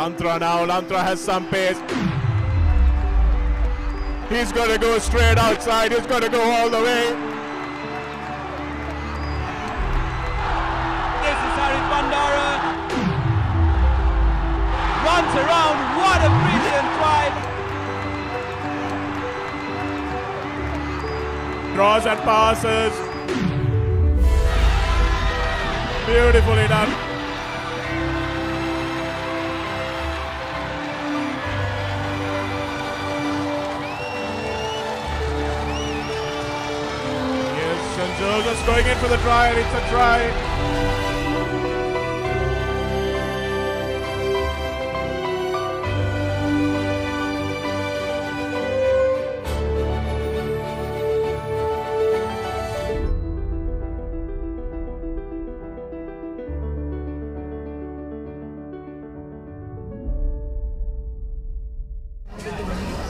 Lantra now. Lantra has some pace. He's going to go straight outside. He's going to go all the way. This is Harry Bandara. Runs around. What a brilliant try. Draws and passes. Beautifully done. Yes, St. Joseph's going in for the try, and it's a try.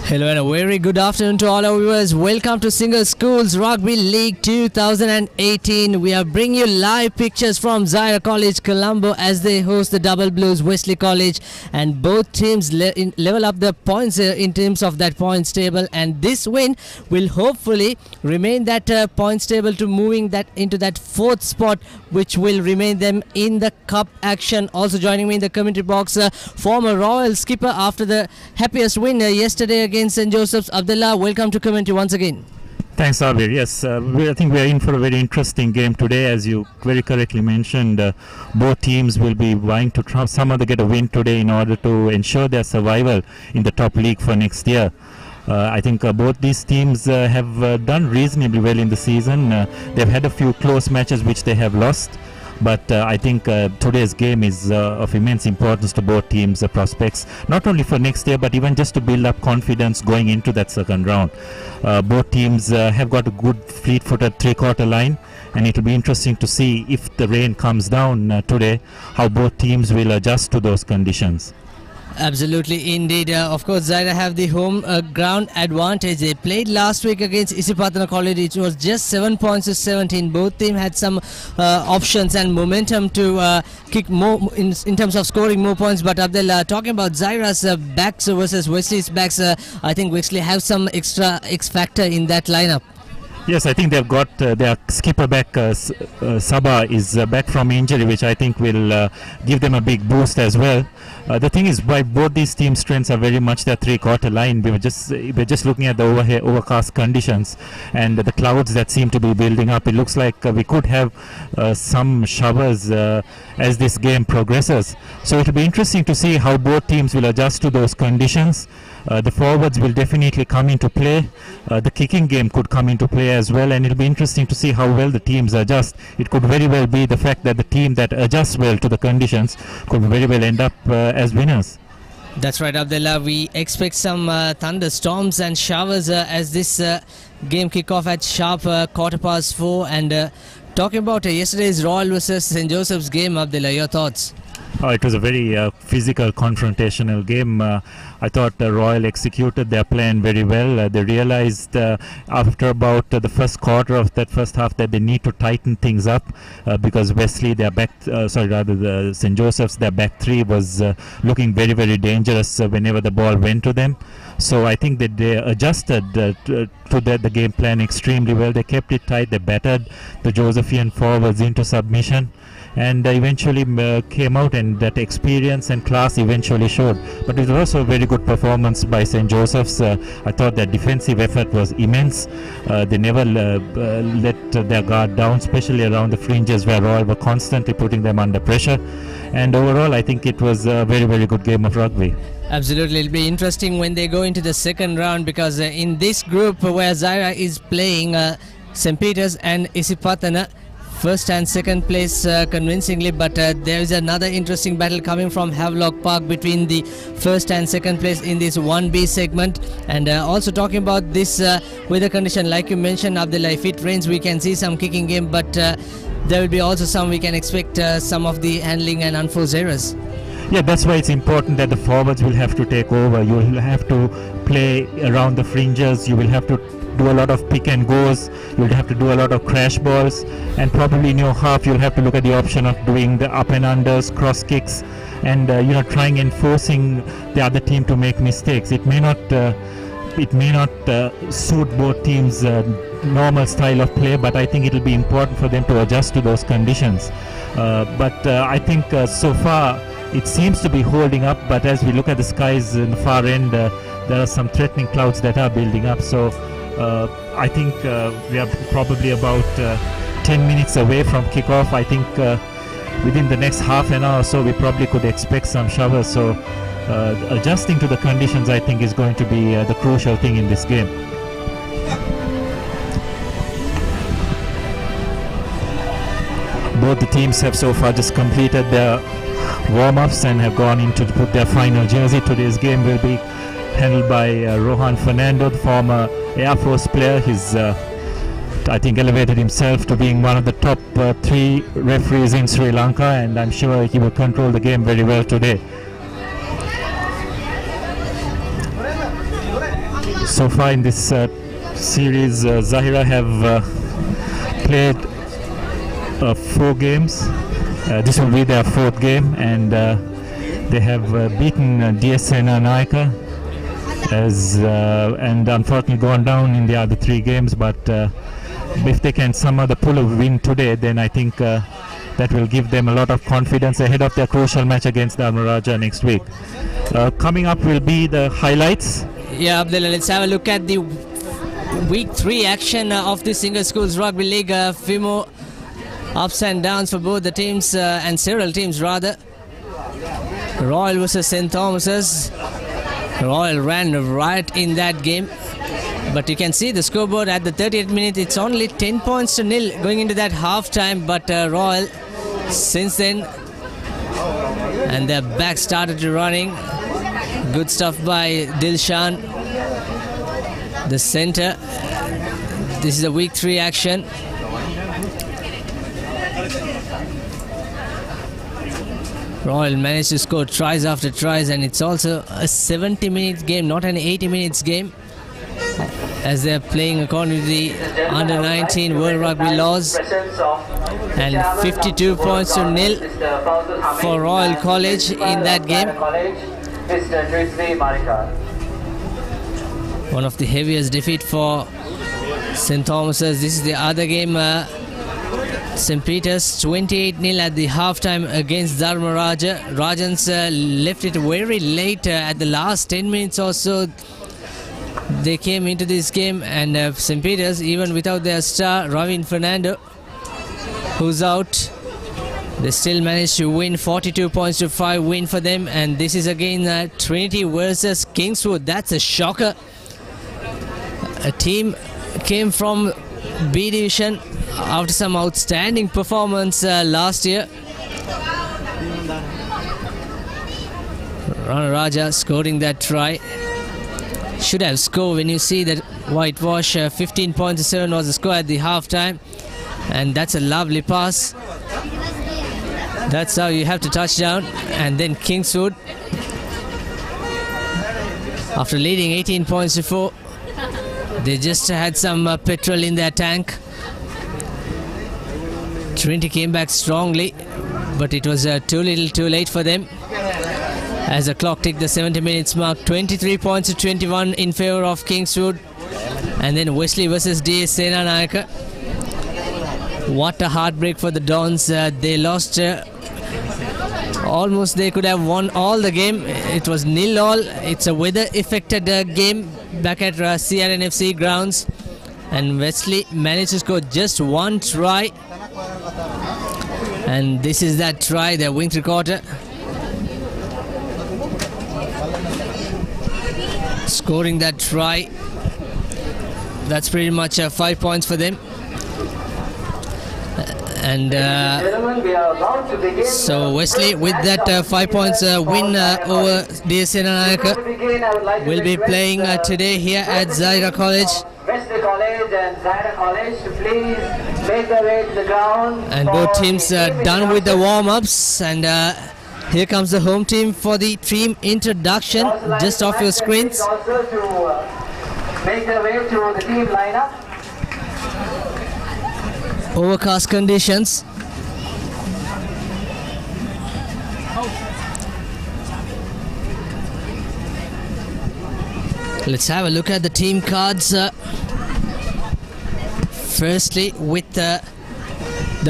Hello and a very good afternoon to all our viewers. Welcome to Single Schools Rugby League 2018. We are bringing you live pictures from Zahira College, Colombo, as they host the Double Blues, Wesley College, and both teams level up their points in terms of that points table, and this win will hopefully remain that points table to moving that into that fourth spot, which will remain them in the cup action. Also joining me in the commentary box, former Royal skipper after the happiest win yesterday against St. Joseph's, Abdullah. Welcome to commentary once again. Thanks, Abir. Yes, I think we are in for a very interesting game today. As you very correctly mentioned, both teams will be vying to somehow get a win today in order to ensure their survival in the top league for next year. I think both these teams have done reasonably well in the season. They've had a few close matches which they have lost. But I think today's game is of immense importance to both teams' prospects, not only for next year, but even just to build up confidence going into that second round. Both teams have got a good fleet-footed three-quarter line, and it will be interesting to see if the rain comes down today, how both teams will adjust to those conditions. Absolutely, indeed. Of course, Zahira have the home ground advantage. They played last week against Isipatana College. It was just 7 points to 17. Both teams had some options and momentum to kick more in terms of scoring more points. But Abdullah, talking about Zahira's backs versus Wesley's backs, I think Wesley have some extra X factor in that lineup. Yes, I think they've got their skipper back, Sabah is back from injury, which I think will give them a big boost as well. The thing is, why both these team strengths are very much their three-quarter line. We're just looking at the overcast conditions and the clouds that seem to be building up. It looks like we could have some showers as this game progresses. So it will be interesting to see how both teams will adjust to those conditions. The forwards will definitely come into play. The kicking game could come into play as well, and it'll be interesting to see how well the teams adjust. It could very well be the fact that the team that adjusts well to the conditions could very well end up as winners. That's right, Abdullah. We expect some thunderstorms and showers as this game kick off at sharp 4:15. And talking about yesterday's Royal versus St. Joseph's game, Abdullah, your thoughts? Oh, it was a very physical, confrontational game. I thought Royal executed their plan very well. They realized after about the first quarter of that first half that they need to tighten things up because Wesley, their back, the St. Joseph's, their back three was looking very, very dangerous whenever the ball went to them. So I think that they adjusted to the game plan extremely well. They kept it tight. They battered the Josephian forwards into submission, and eventually came out, and that experience and class eventually showed. But it was also a very good performance by St. Joseph's. I thought their defensive effort was immense. They never let their guard down, especially around the fringes where Royal were constantly putting them under pressure. And overall, I think it was a very, very good game of rugby. Absolutely, it'll be interesting when they go into the second round, because in this group where Zahira is playing St. Peter's and Isipatana, first and second place convincingly, but there is another interesting battle coming from Havelock Park between the first and second place in this 1B segment. And also talking about this weather condition, like you mentioned, Abdullah, if it rains we can see some kicking game, but there will be also some, we can expect some of the handling and unforced errors. Yeah, that's why it's important that the forwards will have to take over. You will have to play around the fringes. You will have to do a lot of pick and goes. You'll have to do a lot of crash balls, and probably in your half you'll have to look at the option of doing the up and unders, cross kicks, and trying and forcing the other team to make mistakes. It may not suit both teams' normal style of play, but I think it will be important for them to adjust to those conditions. But I think so far it seems to be holding up, but as we look at the skies in the far end, there are some threatening clouds that are building up. So I think we are probably about 10 minutes away from kickoff. I think within the next half an hour or so we probably could expect some showers. So adjusting to the conditions, I think, is going to be the crucial thing in this game. Both the teams have so far just completed their warm-ups and have gone in to put their final jersey. Today's game will be handled by Rohan Fernando, the former Air Force player. He's I think elevated himself to being one of the top 3 referees in Sri Lanka, and I'm sure he will control the game very well today. So far in this series, Zahira have played 4 games. This will be their 4th game, and they have beaten DSN Naika and unfortunately gone down in the other 3 games. But if they can somehow pull a win today, then I think that will give them a lot of confidence ahead of their crucial match against Dharmaraja next week. Coming up will be the highlights. Yeah, Abdullah, let's have a look at the week 3 action of the Single Schools Rugby League. A few more ups and downs for both the teams, and several teams rather. Royal versus St. Thomas's. Royal ran right in that game, but you can see the scoreboard at the 38th minute. It's only 10 points to nil going into that half time, but Royal since then, and their back started to running. Good stuff by Dilshan, the center. This is a week 3 action. Royal managed to score tries after tries, and it's also a 70-minute game, not an 80 minutes game, as they're playing according to the under-19 World Rugby laws. And 52 points to nil for Royal College in that game. One of the heaviest defeat for St. Thomas's. This is the other game. St. Peter's 28-0 at the halftime against Dharmaraja. Rajans left it very late at the last 10 minutes or so. They came into this game, and St. Peter's, even without their star Ravin Fernando, who's out, they still managed to win. 42 points to 5 win for them. And this is again Trinity versus Kingswood. That's a shocker. A team came from B division after some outstanding performance last year. Rana Raja scoring that try. Should have scored when you see that whitewash. 15 points to 7 was the score at the half time, and that's a lovely pass. That's how you have to touch down. And then Kingswood, after leading 18 points to 4, they just had some petrol in their tank. Trinity came back strongly, but it was too little too late for them. As the clock ticked the 70 minutes mark, 23 points to 21 in favor of Kingswood. And then Wesley versus DS Sena Nayaka. What a heartbreak for the Dons. They lost almost. They could have won all the game. It was 0-0. It's a weather affected game back at CRNFC grounds, and Wesley managed to score just 1 try, and this is that try, their wing three-quarter. Scoring that try, that's pretty much 5 points for them. And so Wesley, with that 5 points win over DSN Nayaka, will be playing today here at Zahira College. Wesley College and Zahira College to please make their way to the ground. And both teams done with the warm-ups, and here comes the home team for the team introduction, just off your screens. Also to make their way to the team lineup. Overcast conditions. Let's have a look at the team cards. Firstly, with the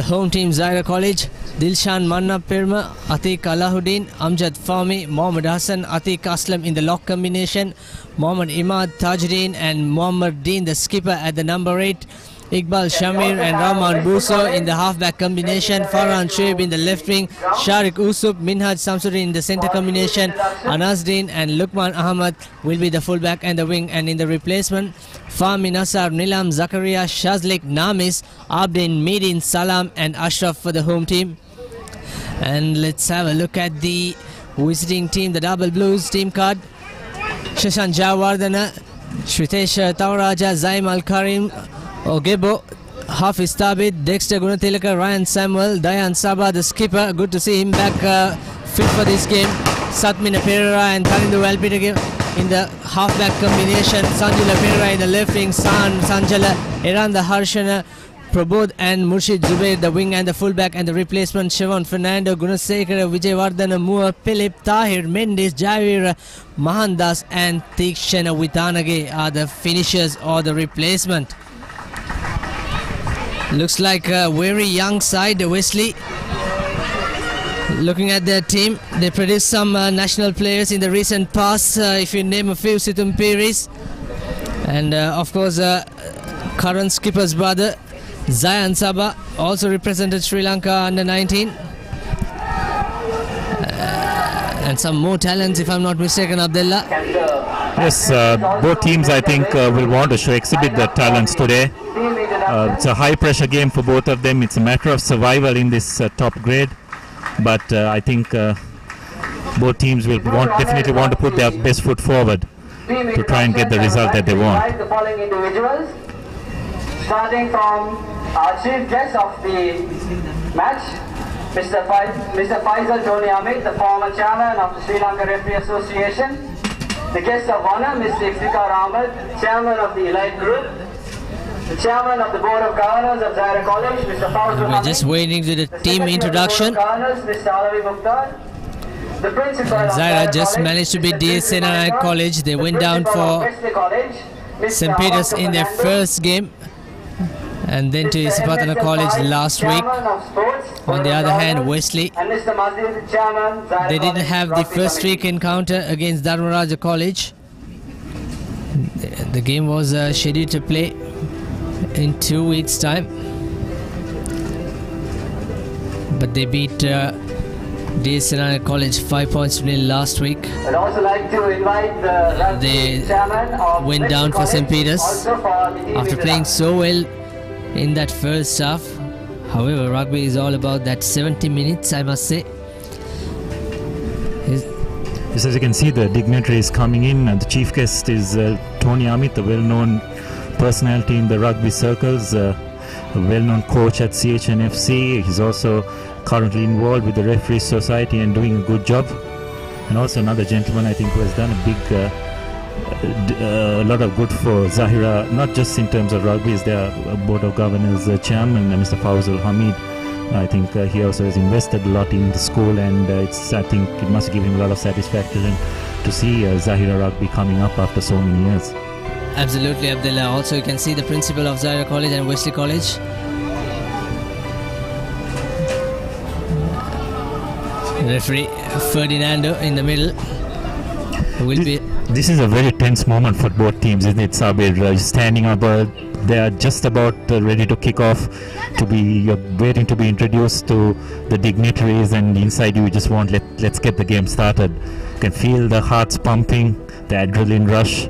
home team, Zahira College, Dilshan Manna Pirma, Atiq Alahuddin, Amjad Fahmi, Mohammad Hassan, Atiq Aslam in the lock combination, Mohammad Imad Tajuddin and Mohammad Deen, the skipper, at the number 8. Iqbal Shamir and Rahman Buso in the halfback combination, Farhan Shoaib in the left wing, Sharik Usub, Minhaj Samsuri in the centre combination, Anasdin and Lukman Ahmad will be the fullback and the wing, and in the replacement, Fahmi Nasar, Nilam Zakaria, Shazlik Namis, Abdin Midin Salam and Ashraf for the home team. And let's have a look at the visiting team, the Double Blues team card. Shashan Jawardana, Shritesh Tauraja, Zaim Al Karim, Ogebo, Hafiz Tabid, Dexter Gunatilaka, Ryan Samuel, Dayan Sabah, the skipper. Good to see him back fit for this game. Satmina Pereira and Tarindu Valpita in the halfback combination. Sanjula Pereira in the left wing, Sanjala, Eranda Harshana, Prabodh and Murshid Zubair, the wing and the fullback, and the replacement Shivan Fernando, Gunasekara, Vijay Vardhana, Mua, Philip, Tahir, Mendes, Javir, Mahandas and Tikshana Witanage are the finishers or the replacement. Looks like a very young side, Wesley. Looking at their team, they produced some national players in the recent past. If you name a few, Situm Piris, and of course current skipper's brother Zayan Sabah also represented Sri Lanka under 19, and some more talents, if I'm not mistaken, Abdullah. Yes, both teams I think will want to exhibit their talents today. It's a high pressure game for both of them. It's a matter of survival in this top grade, but I think both teams will definitely want to put their best foot forward to try and get the result that they want. The following individuals, starting from our chief guest of the match, Mr. Faisal Tony Amit, the former chairman of the Sri Lanka Referee Association. The guest of honor, Mr. Iftikhar Ahmed, chairman of the Elite Group. The chairman of the Board of Governors of Zahira College, Mr. Fawzul We're just waiting to the team introduction. Zahira just managed to beat DSNI College. They went down for St. Peter's in their first game, and then to Isipatana College last week. On the other hand, Wesley, they didn't have the first week encounter against Dharmaraja College. The game was scheduled to play in 2 weeks' time, but they beat DSNI College 5 points to nil last week. I'd also like to invite They went down for St. Peter's after playing so well in that first half. However, rugby is all about that 70 minutes, I must say. Yes, as you can see, the dignitary is coming in, and the chief guest is Tony Amit, a well-known personality in the rugby circles, a well-known coach at CHNFC. He's also currently involved with the Referee Society and doing a good job. And also another gentleman, I think, who has done a big a lot of good for Zahira, not just in terms of rugby. Is their Board of Governors chairman, Mr. Fawzul Hamid. I think he also has invested a lot in the school, and I think it must give him a lot of satisfaction to see Zahira Rugby coming up after so many years. Absolutely, Abdullah. Also, you can see the principal of Zahira College and Wesley College. Referee Ferdinando in the middle. This is a very tense moment for both teams, isn't it, Sabir? Standing up, they are just about ready to kick off. You're waiting to be introduced to the dignitaries, and inside you just want let's get the game started. You can feel the hearts pumping, the adrenaline rush,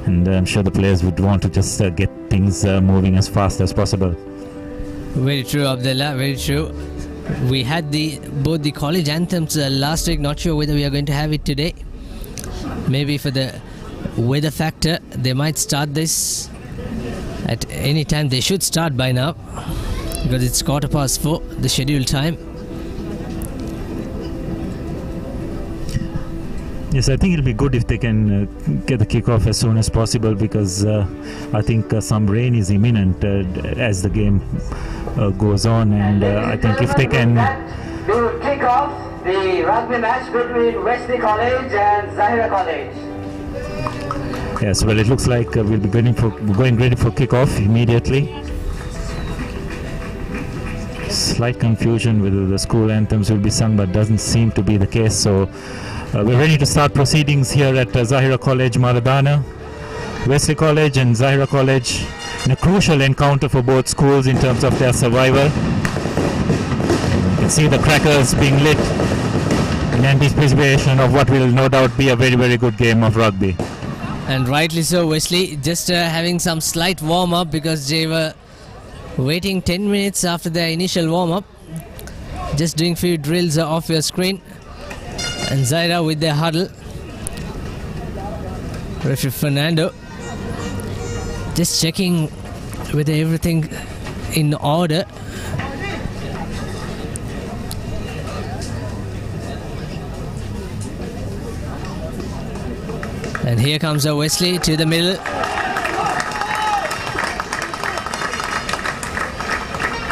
and I'm sure the players would want to just get things moving as fast as possible. Very true, Abdullah. Very true. We had both the college anthems last week. Not sure whether we are going to have it today. Maybe for the weather factor, they might start this at any time. They should start by now because it's 4:15, the scheduled time. Yes, I think it'll be good if they can get the kickoff as soon as possible, because I think some rain is imminent as the game goes on, and I think if they can... We will kick off the rugby match between Wesley College and Zahira College. Yes, well, it looks like we'll be going ready for kickoff immediately. Slight confusion whether the school anthems will be sung, but doesn't seem to be the case. So we're ready to start proceedings here at Zahira College, Maradana. Wesley College and Zahira College in a crucial encounter for both schools in terms of their survival. You can see the crackers being lit in anticipation of what will no doubt be a very, very good game of rugby. And rightly so, Wesley. Just having some slight warm-up because they were waiting 10 minutes after their initial warm-up. Just doing few drills off your screen. And Zahira with their huddle. Referee Fernando just checking whether everything in order. And here comes Wesley to the middle.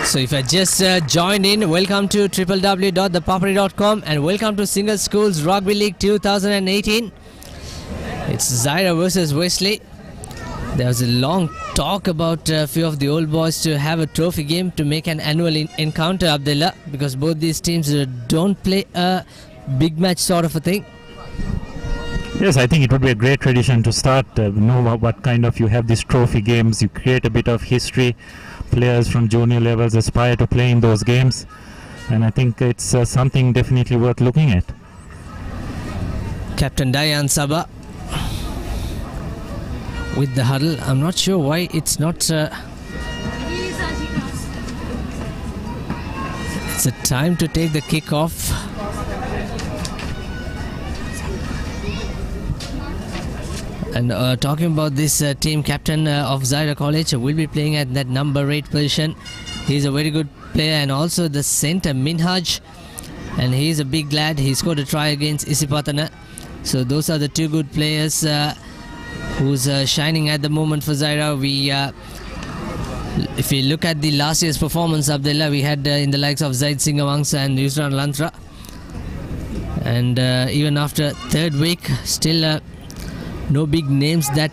So if I just joined in, welcome to www.thepapare.com and welcome to Single Schools Rugby League 2018. It's Zahira versus Wesley. There was a long talk about a few of the old boys to have a trophy game to make an annual encounter, Abdullah, because both these teams don't play a big match sort of a thing. Yes, I think it would be a great tradition to start. Know what kind of you have these trophy games. You create a bit of history. Players from junior levels aspire to play in those games, and I think it's something definitely worth looking at. Captain Dayan Sabah with the huddle. I'm not sure why it's not. It's a time to take the kick off. And talking about this team, captain of Zahira College will be playing at that number 8 position. He's a very good player, and also the centre Minhaj, and he's a big lad. He scored a try against Isipatana. So those are the two good players who's shining at the moment for Zahira. If you look at the last year's performance, Abdullah, we had in the likes of Zaid Singawangsa and Yusran Lantra, and even after third week, still no big names that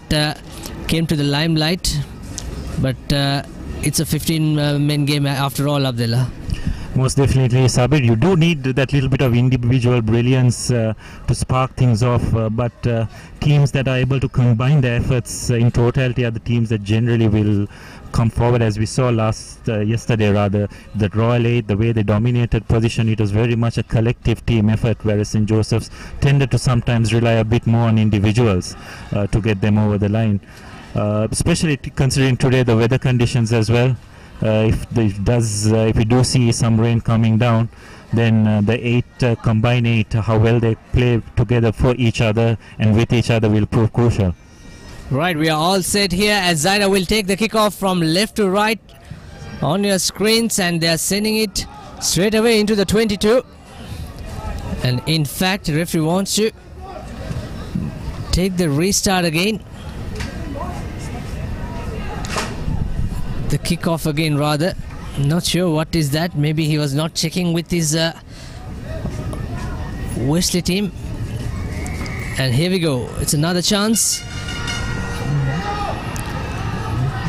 came to the limelight, but it's a 15-men game after all, Abdullah. Most definitely, Sabir. You do need that little bit of individual brilliance to spark things off, but teams that are able to combine their efforts in totality are the teams that generally will come forward, as we saw yesterday rather, that Royal 8, the way they dominated position, it was very much a collective team effort, whereas St. Joseph's tended to sometimes rely a bit more on individuals to get them over the line, especially considering today the weather conditions as well. If we do see some rain coming down, then the combined 8, how well they play together for each other and with each other will prove crucial. Right, we are all set here as Zahira will take the kickoff from left to right on your screens, and they are sending it straight away into the 22. And in fact, the referee wants to take the restart again. The kickoff again, rather. Not sure what is that. Maybe he was not checking with his Wesley team. And here we go. It's another chance.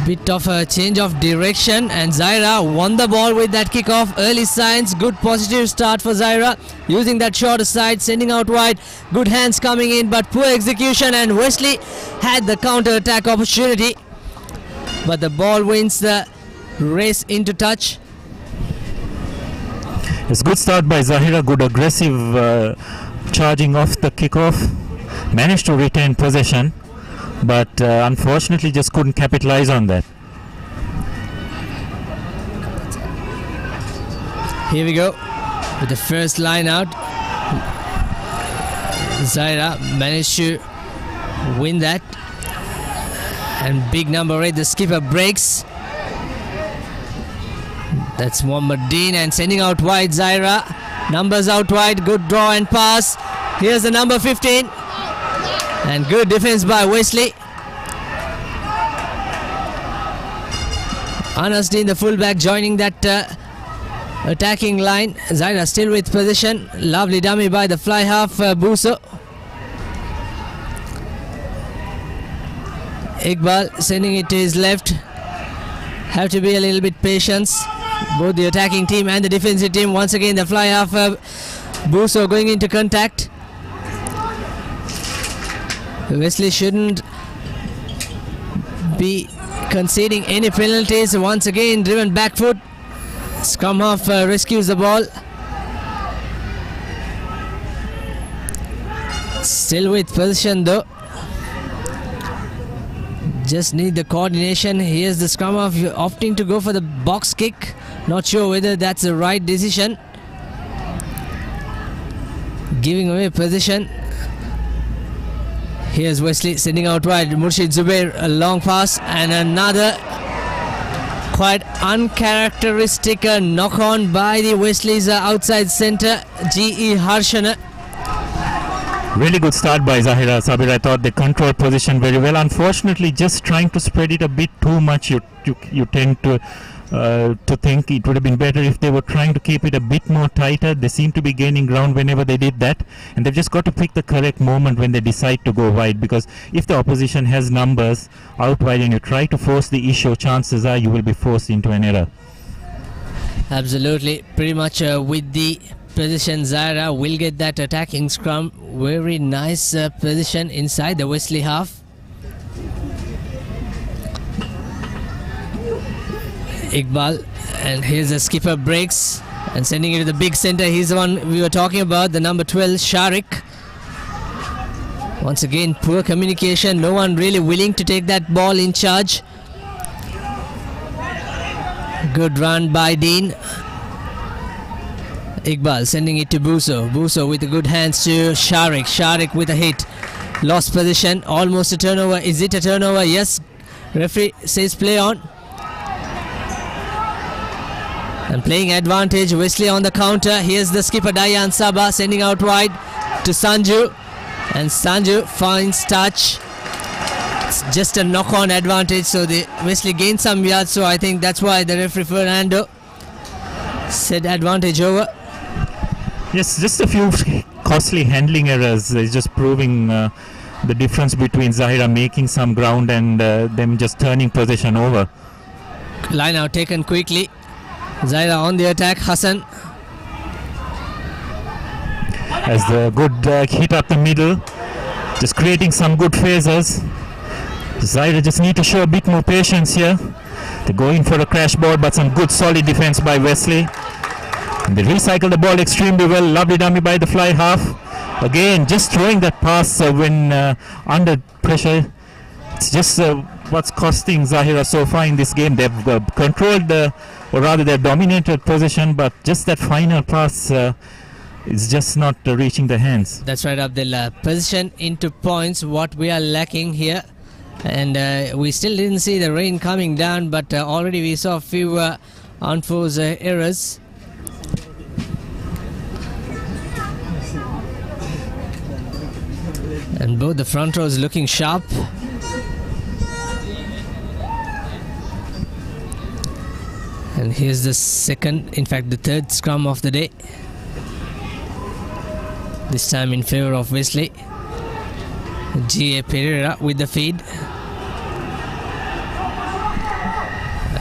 Bit of a change of direction, and Zahira won the ball with that kickoff. Early signs, good positive start for Zahira, using that shorter side, sending out wide. Good hands coming in, but poor execution, and Wesley had the counter attack opportunity, but the ball wins the race into touch. It's a good start by Zahira, good aggressive charging off the kickoff, managed to retain possession, but unfortunately just couldn't capitalize on that. Here we go with the first line out. Zahira managed to win that, and big number 8, the skipper breaks. That's Mohammad Dean, and sending out wide Zahira. Numbers out wide, good draw and pass. Here's the number 15. And good defense by Wesley. Anas Dean, the fullback, joining that attacking line. Zahira still with position. Lovely dummy by the fly half Buso. Iqbal sending it to his left. Have to be a little bit patient. Both the attacking team and the defensive team. Once again the fly half. Buso going into contact. Wesley shouldn't be conceding any penalties. Once again driven back foot. Scrum half rescues the ball. Still with position though. Just need the coordination. Here's the scrum half opting to go for the box kick. Not sure whether that's the right decision. Giving away position. Here's Wesley sending out wide. Murshid Zubair, a long pass and another quite uncharacteristic knock on by the Wesley's outside centre, G.E. Harshana. Really good start by Zahira. Sabir, I thought they controlled position very well. Unfortunately, just trying to spread it a bit too much, you tend to think it would have been better if they were trying to keep it a bit more tighter. They seem to be gaining ground whenever they did that, and they've just got to pick the correct moment when they decide to go wide, because if the opposition has numbers out wide and you try to force the issue, chances are you will be forced into an error. Absolutely, pretty much with the position, Zahira will get that attacking scrum. Very nice position inside the Wesley half. Iqbal, and here's the skipper breaks and sending it to the big centre. He's the one we were talking about, the number 12, Sharik. Once again, poor communication. No one really willing to take that ball in charge. Good run by Dean. Iqbal sending it to Buso. Buso with the good hands to Sharik. Sharik with a hit. Lost position. Almost a turnover. Is it a turnover? Yes. Referee says play on. And playing advantage. Wesley on the counter. Here's the skipper Dayan Sabah sending out wide to Sanju. And Sanju finds touch. It's just a knock-on advantage. So the Wesley gained some yards. So I think that's why the referee Fernando said advantage over. Yes, just a few costly handling errors. It's just proving the difference between Zahira making some ground and them just turning possession over. Line out taken quickly. Zahira on the attack. Hassan. As the good hit up the middle. Just creating some good phases. Zahira just need to show a bit more patience here. They're going for a crash ball, but some good solid defense by Wesley. And they recycle the ball extremely well. Lovely dummy by the fly half. Again, just throwing that pass when under pressure. It's just what's costing Zahira so far in this game. They've controlled, or rather they've dominated possession, but just that final pass is just not reaching the hands. That's right, Abdullah. Position into points, what we are lacking here. And we still didn't see the rain coming down, but already we saw a few unforced errors. And both the front rows looking sharp. And here's the second, in fact the third scrum of the day. This time in favor of Wesley. G.A. Pereira with the feed.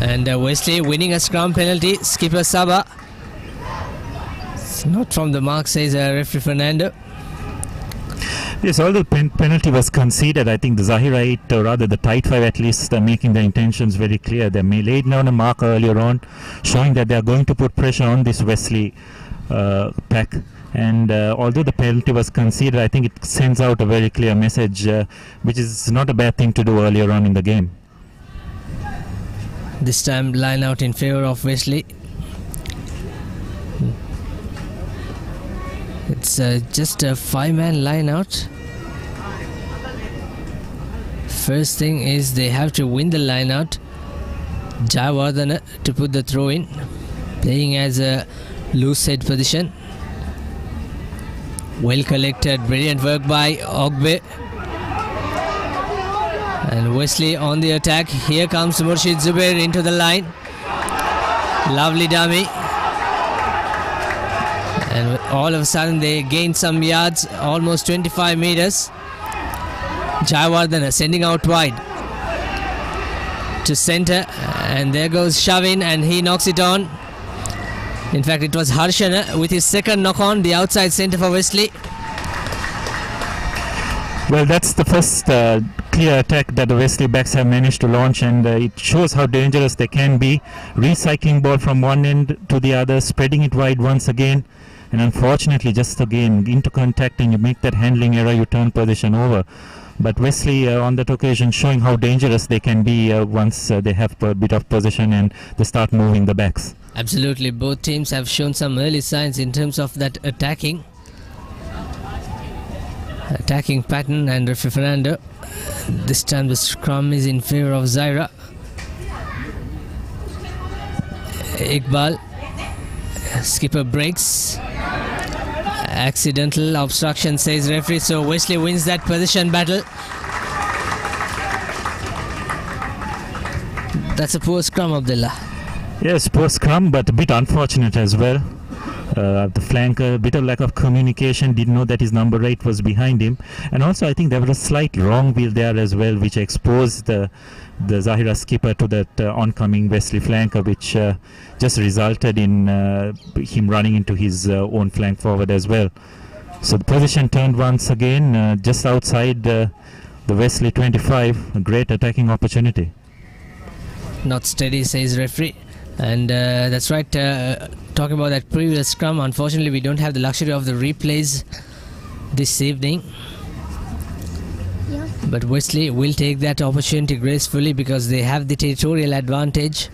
And Wesley winning a scrum penalty. Skipper Sabah. It's not from the mark, says referee Fernando. Yes, although penalty was conceded, I think the Zahira 8, or rather the tight 5 at least, are making their intentions very clear. They laid down a mark earlier on, showing that they are going to put pressure on this Wesley pack. And although the penalty was conceded, I think it sends out a very clear message, which is not a bad thing to do earlier on in the game. This time line out in favor of Wesley. It's just a 5-man line out. First thing is they have to win the line out. Jayawardena to put the throw in, playing as a loose head position. Well collected, brilliant work by Ogbe. And Wesley on the attack. Here comes Murshid Zubair into the line. Lovely dummy. And all of a sudden they gain some yards, almost 25 meters. Jayawardena sending out wide. to centre, and there goes Shavin, and he knocks it on. In fact, it was Harshana with his second knock on the outside centre for Wesley. Well, that's the first clear attack that the Wesley backs have managed to launch, and it shows how dangerous they can be. Recycling ball from one end to the other, spreading it wide once again, and unfortunately just again into contact, and you make that handling error, you turn position over. But Wesley on that occasion showing how dangerous they can be once they have a bit of possession and they start moving the backs. Absolutely, both teams have shown some early signs in terms of that attacking pattern. And referee Fernando, this time the scrum is in favour of Zahira. Iqbal, skipper breaks. Accidental obstruction, says referee, so Wesley wins that position battle. That's a poor scrum, Abdullah. Yes, poor scrum, but a bit unfortunate as well. The flanker, a bit of lack of communication, didn't know that his number 8 was behind him. And also I think there was a slight wrong wheel there as well, which exposed the Zahira skipper to that oncoming Wesley flanker, which just resulted in him running into his own flank forward as well. So the position turned once again just outside the Wesley 25. A great attacking opportunity. Not steady, says referee. And that's right, talking about that previous scrum, unfortunately we don't have the luxury of the replays this evening. But Wesley will take that opportunity gracefully because they have the territorial advantage.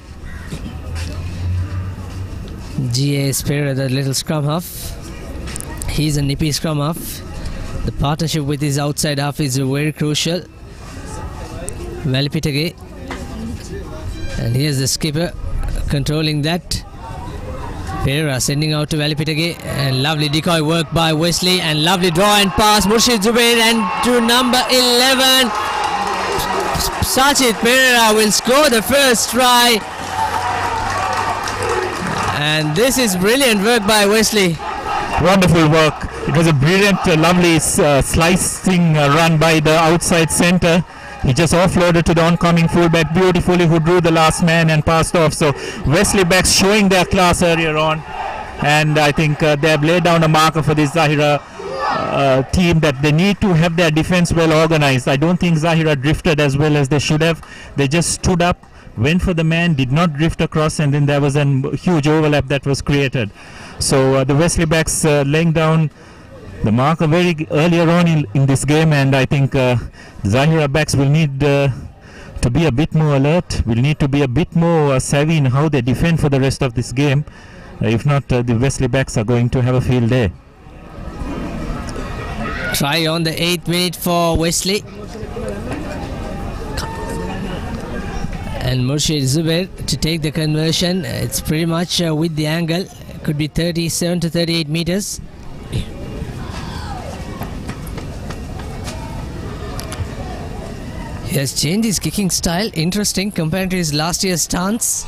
G.A. Spear, the little scrum half. He's a nippy scrum half. The partnership with his outside half is very crucial. Valipitage. And here's the skipper controlling that. Pereira sending out to Valipitage, and lovely decoy work by Wesley, and lovely draw and pass Murshid Zubair, and to number 11 Sachit Pereira will score the first try, and this is brilliant work by Wesley. Wonderful work. It was a brilliant, lovely slicing run by the outside centre. He just offloaded to the oncoming fullback beautifully, who drew the last man and passed off. So Wesley backs showing their class earlier on, and I think they have laid down a marker for this Zahira team, that they need to have their defense well organized. I don't think Zahira drifted as well as they should have. They just stood up, went for the man, did not drift across, and then there was a huge overlap that was created. So the Wesley backs laying down the marker very earlier on in this game, and I think Zahira backs will need to be a bit more alert, will need to be a bit more savvy in how they defend for the rest of this game. If not, the Wesley backs are going to have a field day. Try on the 8th minute for Wesley. And Murshid Zubair to take the conversion. It's pretty much with the angle. It could be 37 to 38 meters. He has changed his kicking style. Interesting compared to his last year's stance.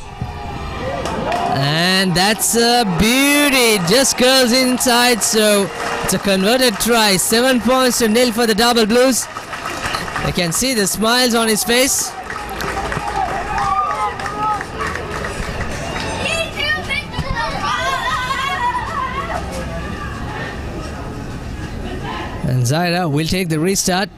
And that's a beauty. Just curls inside. So it's a converted try. 7 points to 0 for the Double Blues. I can see the smiles on his face. And Zahira will take the restart.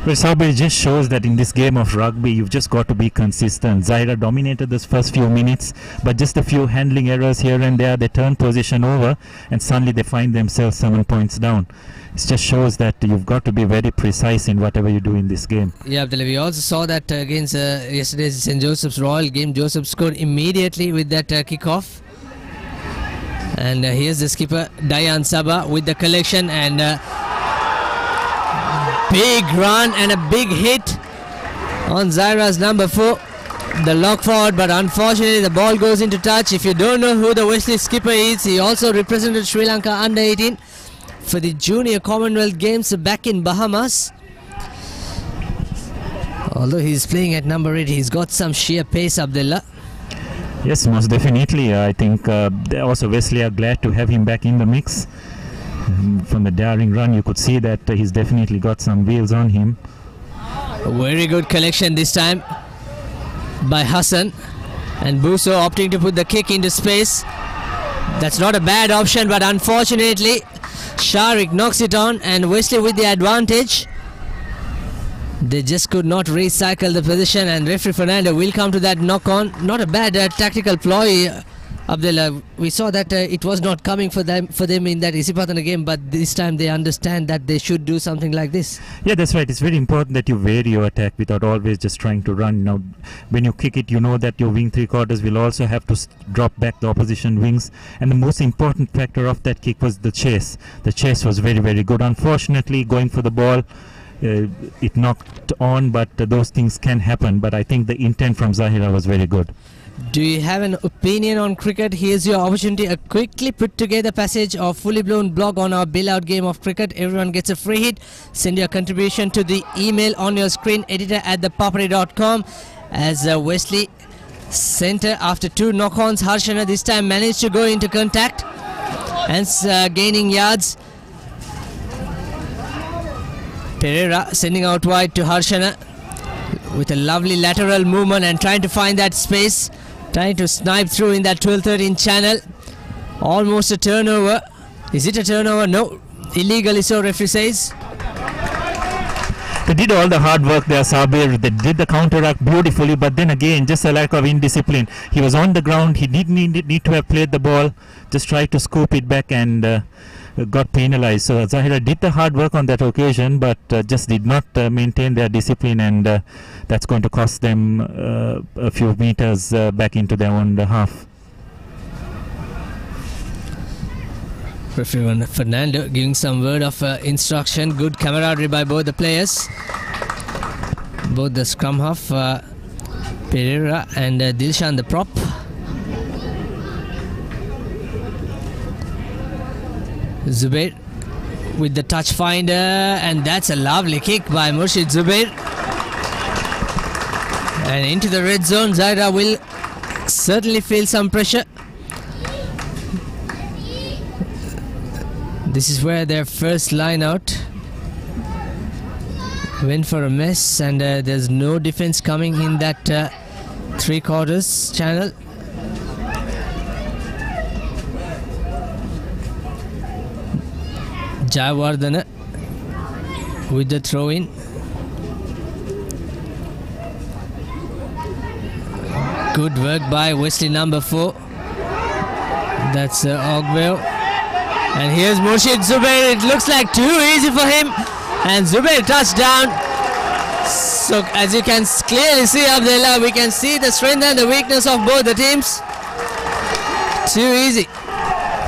Well, Sabir, just shows that in this game of rugby, you've just got to be consistent. Zahira dominated this first few minutes, but just a few handling errors here and there, they turn position over, and suddenly they find themselves 7 points down. It just shows that you've got to be very precise in whatever you do in this game. Yeah, Abdullah, we also saw that against yesterday's St. Joseph's Royal game. Joseph scored immediately with that kickoff. And here's the skipper, Dayan Sabah, with the collection, and big run and a big hit on Zahira's number 4. The lock forward, but unfortunately the ball goes into touch. If you don't know who the Wesley skipper is, he also represented Sri Lanka under 18 for the Junior Commonwealth Games back in Bahamas. Although he's playing at number 8, he's got some sheer pace, Abdullah. Yes, most definitely. I think also Wesley are glad to have him back in the mix. From the daring run, you could see that he's definitely got some wheels on him. A very good collection this time. by Hassan, and Buso opting to put the kick into space. That's not a bad option, but unfortunately Sharik knocks it on, and Wesley with the advantage. They just could not recycle the position, and referee Fernando will come to that knock on. Not a bad tactical ploy, Abdullah. We saw that it was not coming for them in that Isipatana game, but this time they understand that they should do something like this. Yeah, that's right. It's very important that you vary your attack without always just trying to run. Now, when you kick it, you know that your wing three quarters will also have to drop back the opposition wings. And the most important factor of that kick was the chase. The chase was very, very good. Unfortunately, going for the ball, it knocked on, but those things can happen. But I think the intent from Zahira was very good. Do you have an opinion on cricket? Here's your opportunity. A quickly put together passage of fully blown blog on our bailout game of cricket. Everyone gets a free hit. Send your contribution to the email on your screen, editor@thepapare.com. As Wesley center after 2 knock-ons, Harshana this time managed to go into contact and gaining yards. Pereira sending out wide to Harshana with a lovely lateral movement and trying to find that space, trying to snipe through in that 12-13 channel. Almost a turnover. Is it a turnover? No. Illegally so, referee says. They did all the hard work there, Sabir. They did the counteract beautifully, but then again, just a lack of indiscipline. He was on the ground. He didn't need to have played the ball. Just tried to scoop it back and got penalized. So Zahira did the hard work on that occasion, but just did not maintain their discipline, and that's going to cost them a few meters back into their own half. Referee Fernando giving some word of instruction. Good camaraderie by both the players. Both the scrum half, Pereira and Dilshan the prop. Zubair with the touch finder, and that's a lovely kick by Murshid Zubair. And into the red zone, Zahira will certainly feel some pressure. This is where their first line out went for a mess, and there's no defense coming in that 3/4 channel. Jayawardena with the throw in. Good work by Wesley number 4. That's Ogwell. And here's Murshid Zubair. It looks like too easy for him. And Zubair touchdown. So as you can clearly see, Abdullah, we can see the strength and the weakness of both the teams. Too easy.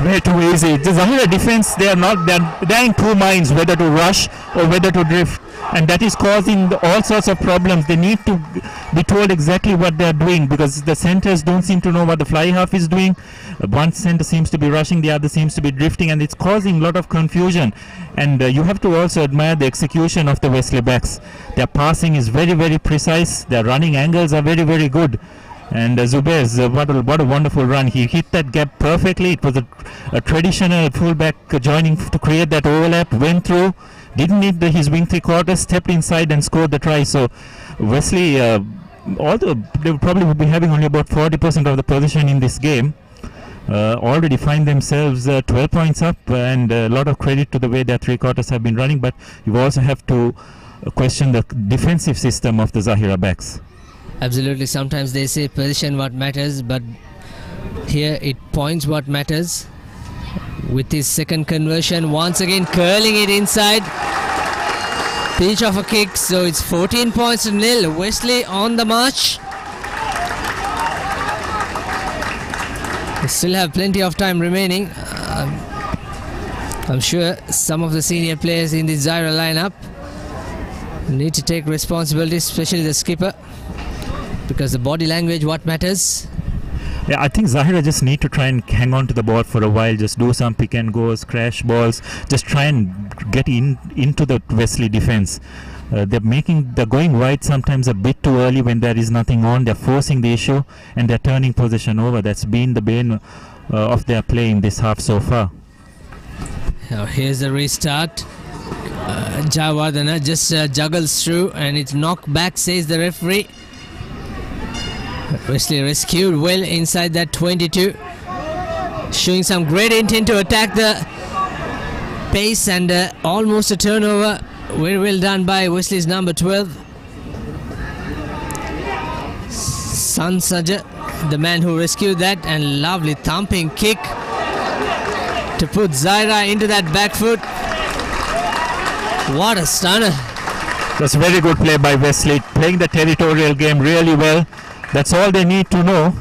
Way too easy. The Zahira defense, they're in two minds whether to rush or whether to drift, and that is causing all sorts of problems. They need to be told exactly what they're doing, because the centers don't seem to know what the fly half is doing. One center seems to be rushing, the other seems to be drifting, and it's causing a lot of confusion. And you have to also admire the execution of the Wesley backs. Their passing is very, very precise. Their running angles are very, very good. And Zubair's, what a wonderful run. He hit that gap perfectly. It was a traditional fullback joining to create that overlap, went through, didn't need his wing 3/4, stepped inside and scored the try. So Wesley, although they probably would be having only about 40% of the possession in this game, already find themselves 12 points up, and a lot of credit to the way their 3/4 have been running. But you also have to question the defensive system of the Zahira backs. Absolutely. Sometimes they say position what matters, but here it points what matters. With his second conversion, once again curling it inside. Pitch of a kick, so it's 14 points to nil. Wesley on the march. They still have plenty of time remaining. I'm sure some of the senior players in the Zahira lineup need to take responsibility, especially the skipper, because the body language what matters. Yeah, I think Zahira just need to try and hang on to the ball for a while, just do some pick and goes, crash balls, just try and get into the Wesley defense. They're going wide sometimes a bit too early when there is nothing on. They're forcing the issue and they're turning possession over. That's been the bane of their play in this half so far. Now here's the restart. Jayawardena just juggles through, and it's knocked back, says the referee. Wesley rescued well inside that 22, showing some great intent to attack the pace, and almost a turnover. Very well done by Wesley's number 12. Sansaja, the man who rescued that, and lovely thumping kick to put Zahira into that back foot. What a stunner. That's a very good play by Wesley, playing the territorial game really well. That's all they need to know.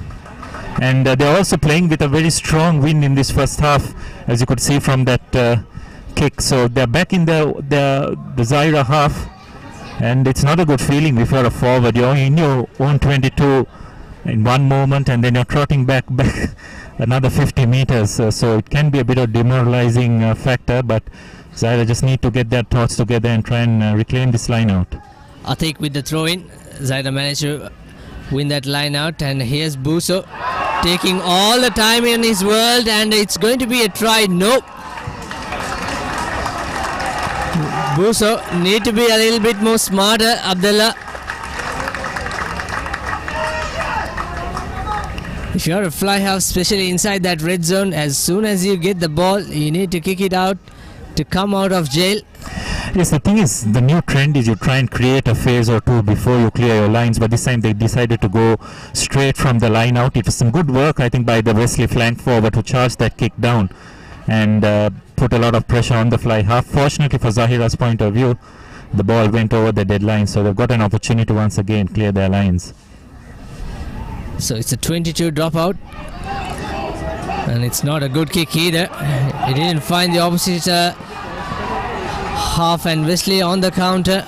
And they're also playing with a very strong wind in this first half, as you could see from that kick. So they're back in the Zahira half, and it's not a good feeling if you're a forward. You're in your own 22 in one moment, and then you're trotting back another 50 meters. So it can be a bit of demoralizing factor, but Zahira just need to get their thoughts together and try and reclaim this line out. Atik with the throw in. Zahira managed to win that line out, and here's Buso taking all the time in his world, and it's going to be a try. Nope. Buso need to be a little bit more smarter, Abdullah. If you're a fly half, especially inside that red zone, as soon as you get the ball, you need to kick it out to come out of jail. Yes, the thing is, the new trend is you try and create a phase or two before you clear your lines, but this time they decided to go straight from the line out. It was some good work, I think, by the Wesley flank forward to charge that kick down and put a lot of pressure on the fly half. Fortunately for Zahira's point of view, the ball went over the deadline, so they've got an opportunity to once again clear their lines. So it's a 22 dropout, and it's not a good kick either. He didn't find the opposite half, and Wesley on the counter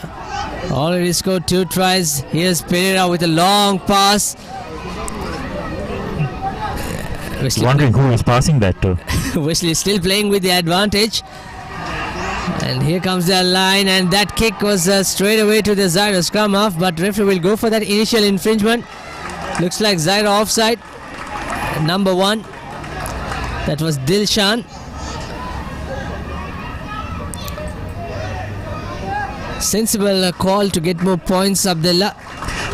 already scored 2 tries. Here's Pereira with a long pass. Wesley wondering who is passing that to. Wesley still playing with the advantage, and here comes their line, and that kick was straight away to the Zahira scrum half, but referee will go for that initial infringement. Looks like Zahira offside. Number 1, that was Dilshan. Sensible call to get more points, Abdullah.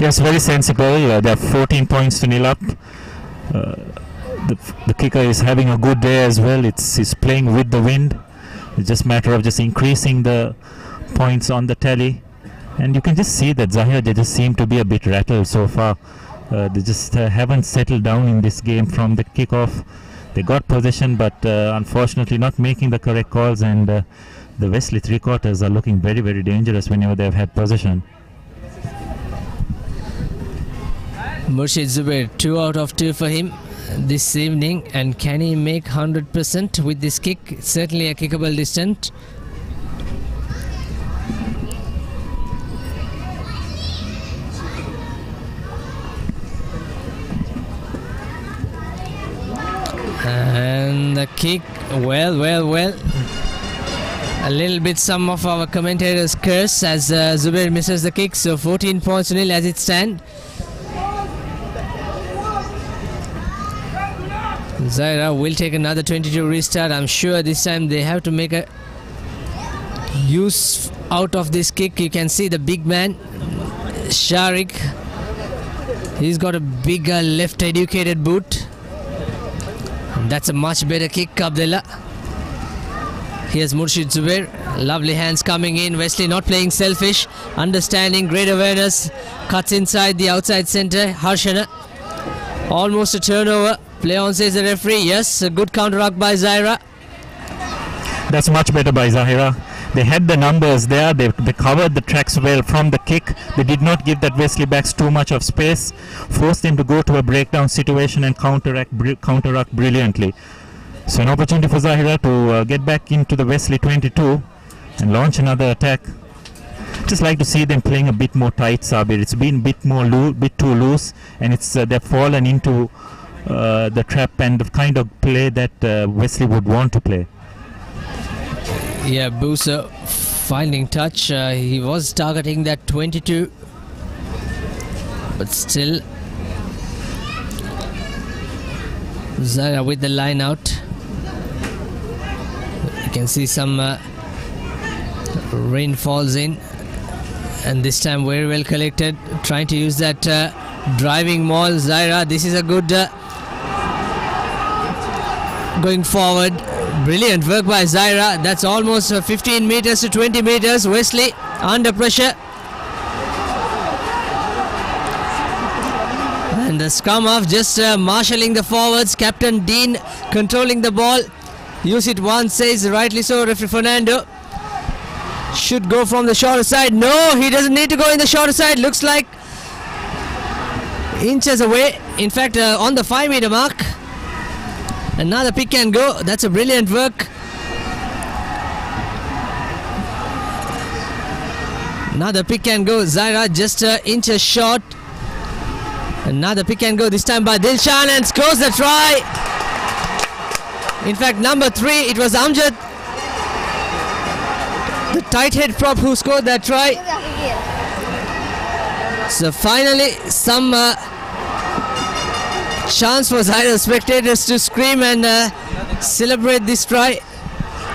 Yes, very sensible. They have 14 points to nil up. The kicker is having a good day as well. He's playing with the wind. It's just a matter of just increasing the points on the tally. And you can just see that Zahira, they just seem to be a bit rattled so far. They just haven't settled down in this game from the kickoff. They got possession, but unfortunately not making the correct calls, and the Wesley three-quarters are looking very, very dangerous whenever they've had possession. Murshid Zubair, 2 out of 2 for him this evening, and can he make 100% with this kick? Certainly a kickable distance. And the kick, well. A little bit some of our commentators curse as Zubair misses the kick, so 14 points to nil as it stands. Zahira will take another 22 restart. I'm sure this time they have to make a use out of this kick. You can see the big man, Sharik. He's got a big left educated boot. That's a much better kick, Abdullah. Here's Murshid Zubair. Lovely hands coming in. Wesley not playing selfish. Understanding, great awareness. Cuts inside the outside centre. Harshana. Almost a turnover. Play on, says the referee. Yes, a good counter-ruck by Zahira. That's much better by Zahira. They had the numbers there. They covered the tracks well from the kick. They did not give that Wesley backs too much of space. Forced them to go to a breakdown situation and counteract brilliantly. So an opportunity for Zahira to get back into the Wesley 22 and launch another attack. Just like to see them playing a bit more tight, Sabir. It's been a bit too loose, and it's they've fallen into the trap and the kind of play that Wesley would want to play. Yeah, Buso finding touch. He was targeting that 22, but still Zahira with the line out. You can see some rain falls in, and this time very well collected, trying to use that Driving maul, Zahira. This is a good going forward. Brilliant work by Zahira. That's almost 15 meters to 20 meters. Wesley under pressure. And the scrum off, just marshalling the forwards. Captain Dean controlling the ball. Use it once, says rightly so. Referee Fernando should go from the shorter side. No, he doesn't need to go in the shorter side. Looks like inches away. In fact, on the 5 meter mark. Another pick and go. That's a brilliant work. Another pick and go. Zahira just inches short. Another pick and go, this time by Dilshan, and scores the try. In fact, number 3, it was Amjad, the tight head prop, who scored that try. So finally, some chance for Zahira spectators to scream and celebrate this try.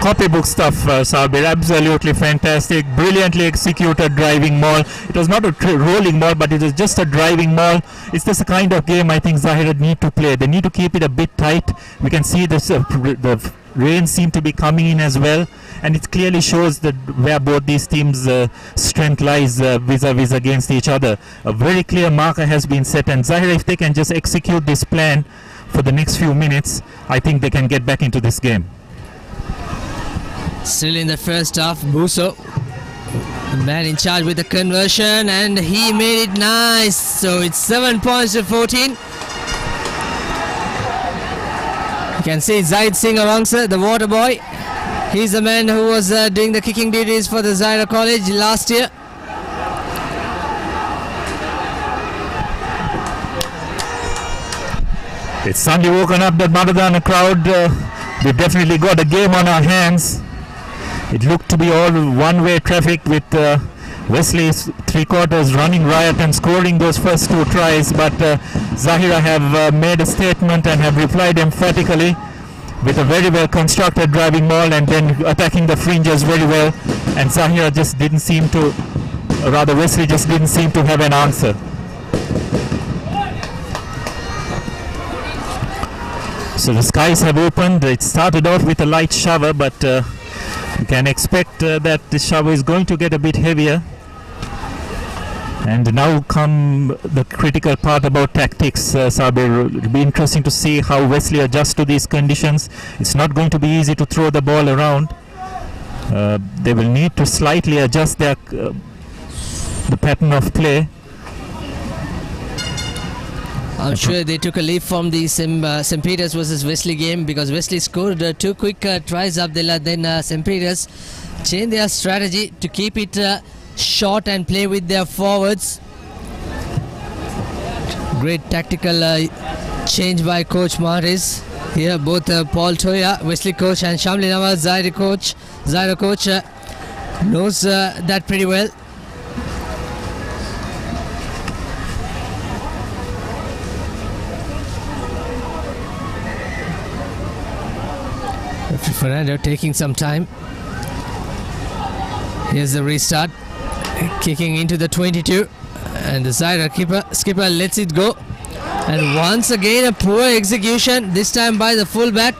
Copybook stuff, Sabir. Absolutely fantastic. Brilliantly executed driving maul. It was not a rolling maul, but it was just a driving maul. It's just a kind of game I think Zahira need to play. They need to keep it a bit tight. We can see this, the rain seem to be coming in as well. And it clearly shows that where both these teams' strength lies vis-a-vis against each other. A very clear marker has been set. And Zahira, if they can just execute this plan for the next few minutes, I think they can get back into this game. Still in the first half, Buso, the man in charge with the conversion, and he made it nice. So it's 7 points to 14. You can see Zaid Singh Awangsa, the water boy. He's the man who was doing the kicking duties for the Zahira College last year. It's suddenly woken up the Madadana crowd. We've definitely got a game on our hands. It looked to be all one-way traffic with Wesley's three-quarters running riot and scoring those first 2 tries, but Zahira have made a statement and have replied emphatically with a very well constructed driving maul and then attacking the fringes very well, and Zahira just didn't seem to, or rather Wesley just didn't seem to have an answer. So the skies have opened. It started off with a light shower, but you can expect that the shower is going to get a bit heavier. And now come the critical part about tactics, Sabir. It'll be interesting to see how Wesley adjusts to these conditions. It's not going to be easy to throw the ball around. They will need to slightly adjust their the pattern of play. I'm sure they took a leaf from the St. Peter's versus Wesley game, because Wesley scored 2 quick tries up there. Then St. Peter's changed their strategy to keep it short and play with their forwards. Great tactical change by Coach Maris. Here both Paul Toya, Wesley coach, and Shamli Nawaz, Zahira coach knows that pretty well. Fernando taking some time. Here's the restart. Kicking into the 22. And the Zahira skipper lets it go. And once again a poor execution, this time by the fullback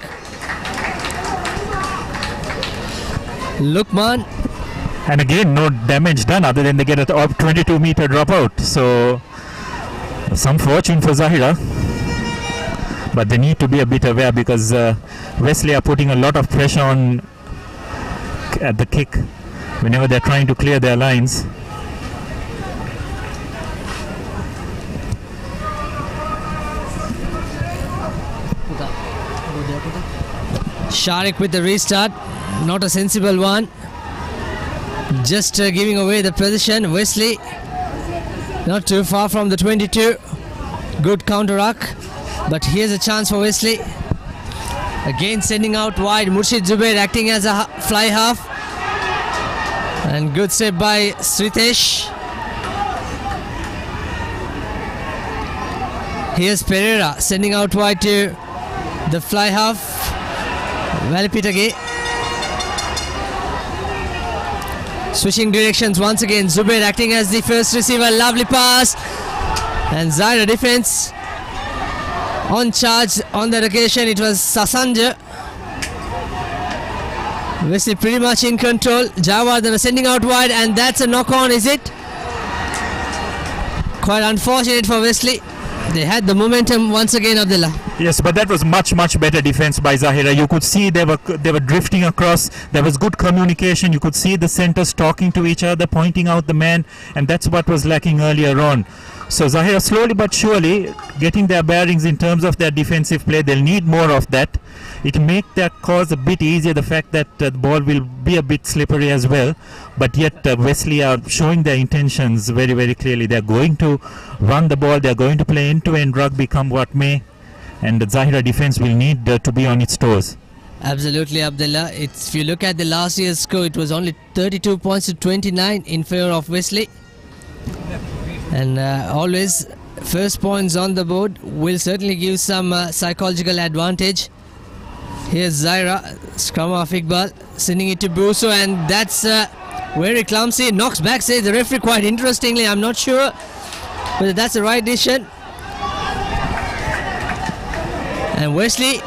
Lukman. And again, no damage done other than they get a 22-meter dropout. So some fortune for Zahira. But they need to be a bit aware, because Wesley are putting a lot of pressure on at the kick whenever they're trying to clear their lines. Sharik with the restart, not a sensible one. Just giving away the position. Wesley not too far from the 22. Good counter-ruck. But here's a chance for Wesley. Again sending out wide. Murshid Zubair acting as a fly half. And good save by Sritesh. Here's Pereira sending out wide to the fly half. Valipitage. Switching directions once again. Zubair acting as the first receiver. Lovely pass. And Zahira defense on charge on that occasion. It was Sasanja. Wesley pretty much in control. Jawardana sending out wide, and that's a knock on, is it? Quite unfortunate for Wesley. They had the momentum once again, Abdullah. Yes, but that was much better defense by Zahira. You could see they were drifting across. There was good communication. You could see the centers talking to each other, pointing out the man, and that's what was lacking earlier on. So Zahira slowly but surely getting their bearings in terms of their defensive play. They'll need more of that. It will make their cause a bit easier, the fact that the ball will be a bit slippery as well. But yet Wesley are showing their intentions very clearly. They're going to run the ball. They're going to play end-to-end rugby come what may. And the Zahira defense will need to be on its toes. Absolutely, Abdullah. If you look at the last year's score, it was only 32 points to 29 in favor of Wesley. And always first points on the board will certainly give some psychological advantage. Here's Zahira, scrum of Iqbal, sending it to Buso, and that's very clumsy. Knocks back, says the referee, quite interestingly. I'm not sure whether that's the right decision. And Wesley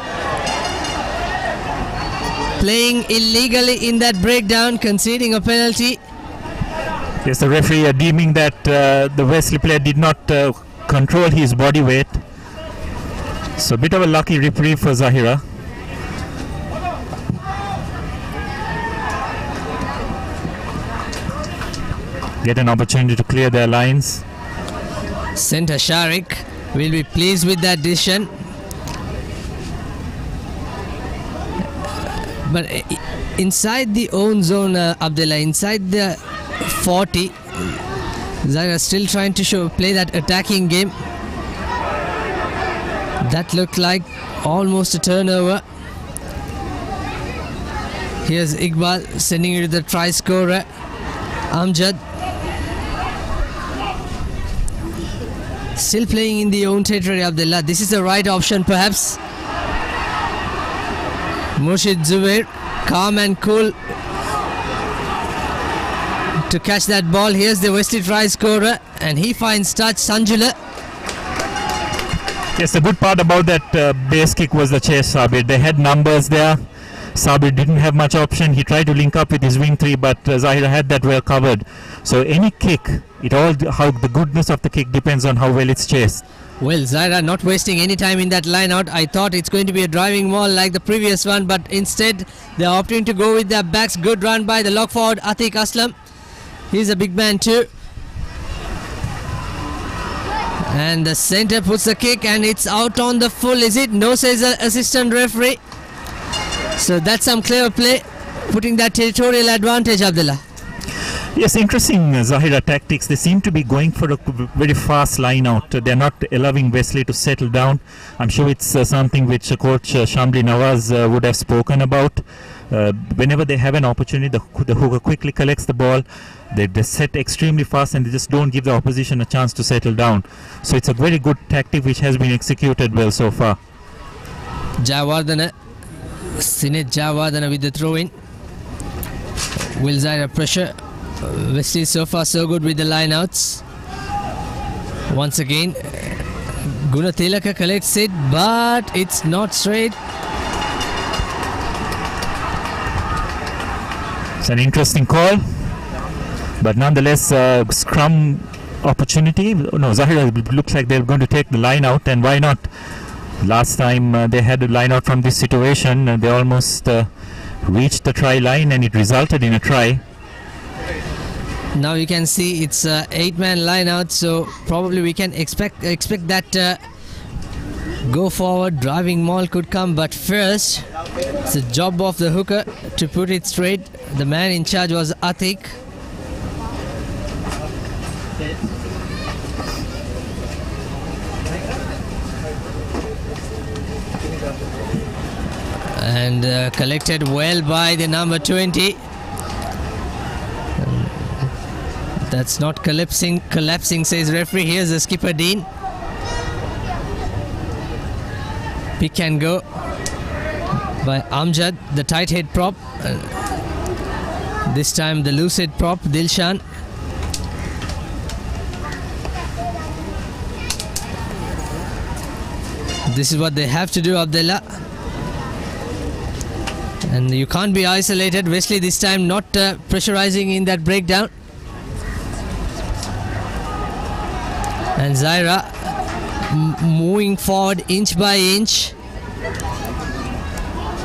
playing illegally in that breakdown, conceding a penalty. Yes, the referee deeming that the Wesley player did not control his body weight. So a bit of a lucky reprieve for Zahira. Get an opportunity to clear their lines. Centre Sharik will be pleased with that decision. But inside the own zone, Abdullah, inside the 40, Zahira still trying to play that attacking game. That looked like almost a turnover. Here's Iqbal sending it to the try scorer, Amjad. Still playing in the own territory, Abdullah. This is the right option, perhaps. Murshid Zubair, calm and cool to catch that ball. Here's the Wesley try scorer, and he finds touch, Sanjula. Yes, the good part about that base kick was the chase, Sabir. They had numbers there. Sabir didn't have much option. He tried to link up with his wing three, but Zahira had that well covered. So any kick, how the goodness of the kick depends on how well it's chased. Well, Zahira not wasting any time in that line out. I thought it's going to be a driving ball like the previous one, but instead they're opting to go with their backs. Good run by the lock forward, Atiq Aslam. He's a big man too. And the centre puts the kick, and it's out on the full, is it? No, says the assistant referee. So that's some clever play, putting that territorial advantage, Abdullah. Yes, interesting Zahira tactics. They seem to be going for a very fast line out. They're not allowing Wesley to settle down. I'm sure it's something which coach Shambli Nawaz would have spoken about. Whenever they have an opportunity, the hooker quickly collects the ball. They set extremely fast, and they just don't give the opposition a chance to settle down. So it's a very good tactic which has been executed well so far. Jawardana, Sinet Jawardana with the throw in. Will Zahira pressure? Wesley so far so good with the line outs. Once again, Guna Tilaka collects it, but it's not straight. It's an interesting call, but nonetheless scrum opportunity. No, Zahira looks like they're going to take the line out, and why not? Last time they had a line out from this situation, they almost reached the try line, and it resulted in a try. Now you can see it's a 8-man line out, so probably we can expect that go forward driving maul could come, but first it's the job of the hooker to put it straight. The man in charge was Atiq. And collected well by the number 20. That's not collapsing, says referee. Here's the skipper Dean. Pick and go by Amjad, the tight head prop. This time the loose head prop, Dilshan. This is what they have to do, Abdullah. And you can't be isolated. Wesley this time not pressurizing in that breakdown. And Zahira moving forward inch by inch.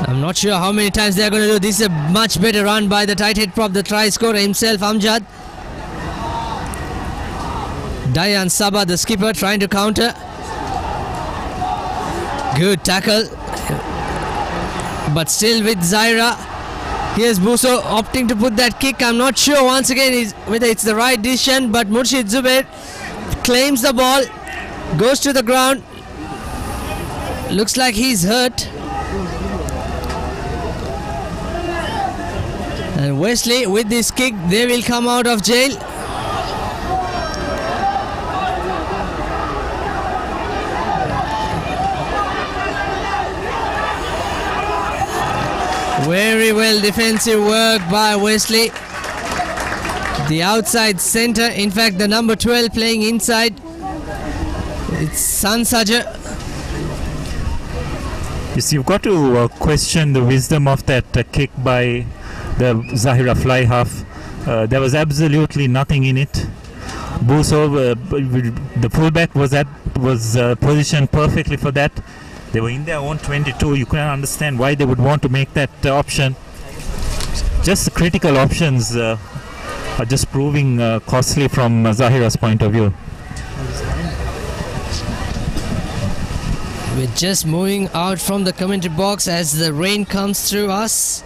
I'm not sure how many times they're going to do. This is a much better run by the tight head prop, the try scorer himself, Amjad. Dayan Sabah, the skipper, trying to counter. Good tackle. But still with Zahira. Here's Buso opting to put that kick. I'm not sure once again whether it's the right decision, but Murshid Zubair claims the ball, goes to the ground. Looks like he's hurt. And Wesley, with this kick, they will come out of jail. Very well defensive work by Wesley. The outside centre, in fact the number 12 playing inside, it's Sansaja. Yes, you've got to question the wisdom of that kick by the Zahira fly half. There was absolutely nothing in it. Buso, the fullback was positioned perfectly for that. They were in their own 22. You couldn't understand why they would want to make that option. Just the critical options are just proving costly from Zahira's point of view. We're just moving out from the commentary box as the rain comes through us.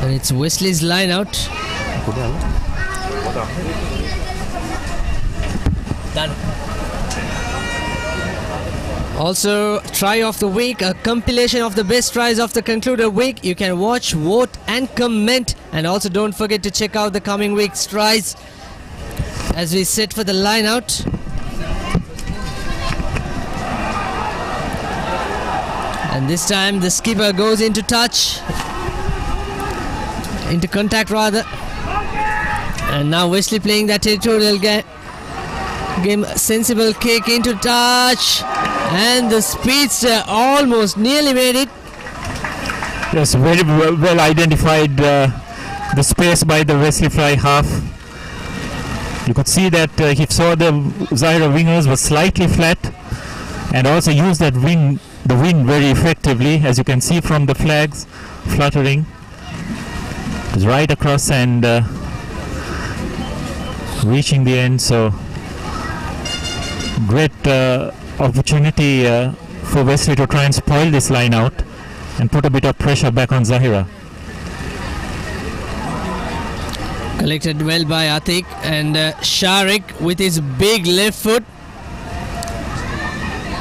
And it's Wesley's line out. Done. Also, try of the week, a compilation of the best tries of the concluded week. You can watch, vote and comment, and also don't forget to check out the coming week's tries as we sit for the line out. And this time the skipper goes into touch, into contact rather. And now Wesley playing that territorial game, sensible kick into touch. And the speedster almost nearly made it. Yes, very well identified the space by the Wesley fly half. You could see that he saw the Zahira wingers were slightly flat and also used that the wind very effectively, as you can see from the flags fluttering. It was right across and reaching the end, so great opportunity for Wesley to try and spoil this line out and put a bit of pressure back on Zahira. Collected well by Atik, and Sharik with his big left foot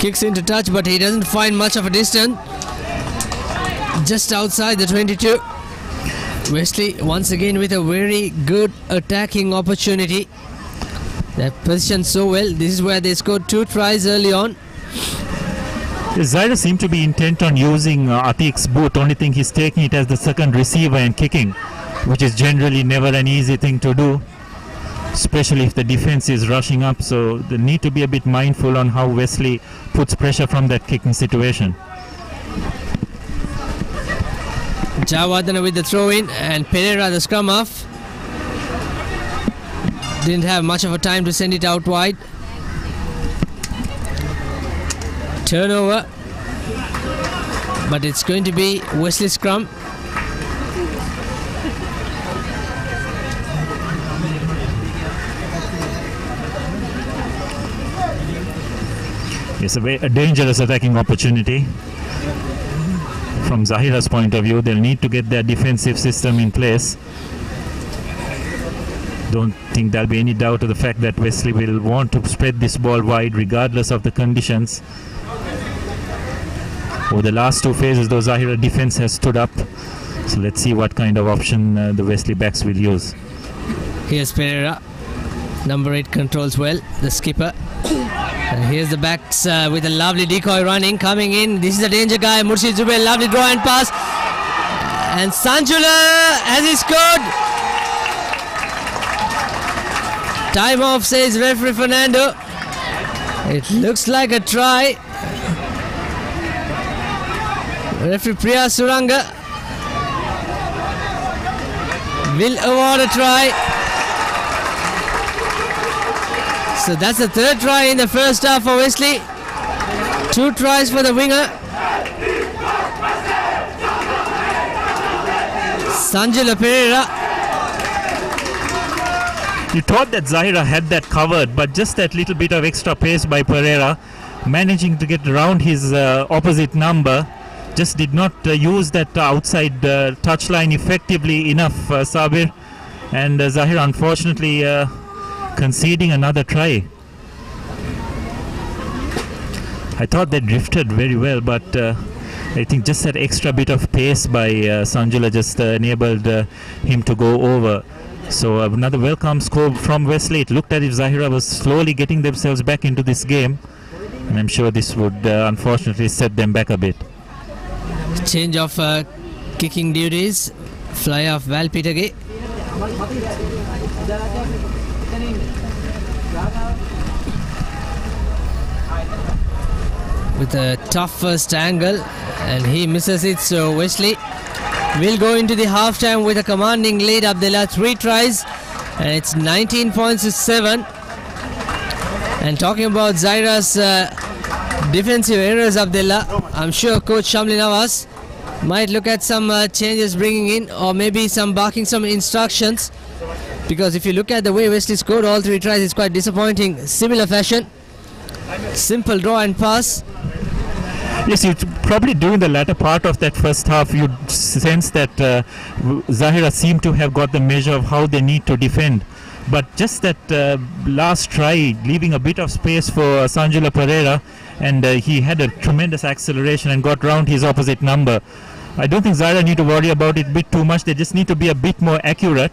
kicks into touch, but he doesn't find much of a distance, just outside the 22. Wesley once again with a very good attacking opportunity. They're positioned so well. This is where they scored 2 tries early on. Zahira seemed to be intent on using Atik's boot. Only thing he's taking it as the second receiver and kicking, which is generally never an easy thing to do, especially if the defense is rushing up. So they need to be a bit mindful on how Wesley puts pressure from that kicking situation. Jawadana with the throw in, and Pereira the scrum half. Didn't have much of a time to send it out wide. Turnover, but it's going to be Wesley scrum. It's a dangerous attacking opportunity. From Zahira's point of view, they'll need to get their defensive system in place. Don't think there'll be any doubt of the fact that Wesley will want to spread this ball wide regardless of the conditions. Over the last 2 phases, though, Zahira defense has stood up. So let's see what kind of option the Wesley backs will use. Here's Pereira. Number 8 controls well, the skipper. And here's the backs with a lovely decoy running, coming in. This is the danger guy, Murshid Zubair, lovely draw and pass. And Sanjula has he scored. Time off, says referee Fernando. It looks like a try. Referee Priya Suranga will award a try. So that's the third try in the first half for Wesley. 2 tries for the winger. Sanjula Pereira. You thought that Zahira had that covered, but just that little bit of extra pace by Pereira, managing to get around his opposite number, just did not use that outside touchline effectively enough, Sabir. And Zahira unfortunately conceding another try. I thought they drifted very well, but I think just that extra bit of pace by Sanjula just enabled him to go over. So another welcome score from Wesley. It looked as if Zahira was slowly getting themselves back into this game, and I'm sure this would unfortunately set them back a bit. Change of kicking duties. Fly off Val Pitage. With a tough first angle, and he misses it, so Wesley will go into the halftime with a commanding lead. Abdullah 3 tries, and it's 19 points to 7. And talking about Zahira's defensive errors, Abdullah, I'm sure Coach Shamli Nawaz might look at some changes bringing in, or maybe some barking some instructions, because if you look at the way Wesley scored all 3 tries, it's quite disappointing. Similar fashion, simple draw and pass. Yes, you probably during the latter part of that first half, you sense that Zahira seemed to have got the measure of how they need to defend. But just that last try, leaving a bit of space for Sanjula Pereira, and he had a tremendous acceleration and got round his opposite number. I don't think Zahira need to worry about it a bit too much. They just need to be a bit more accurate.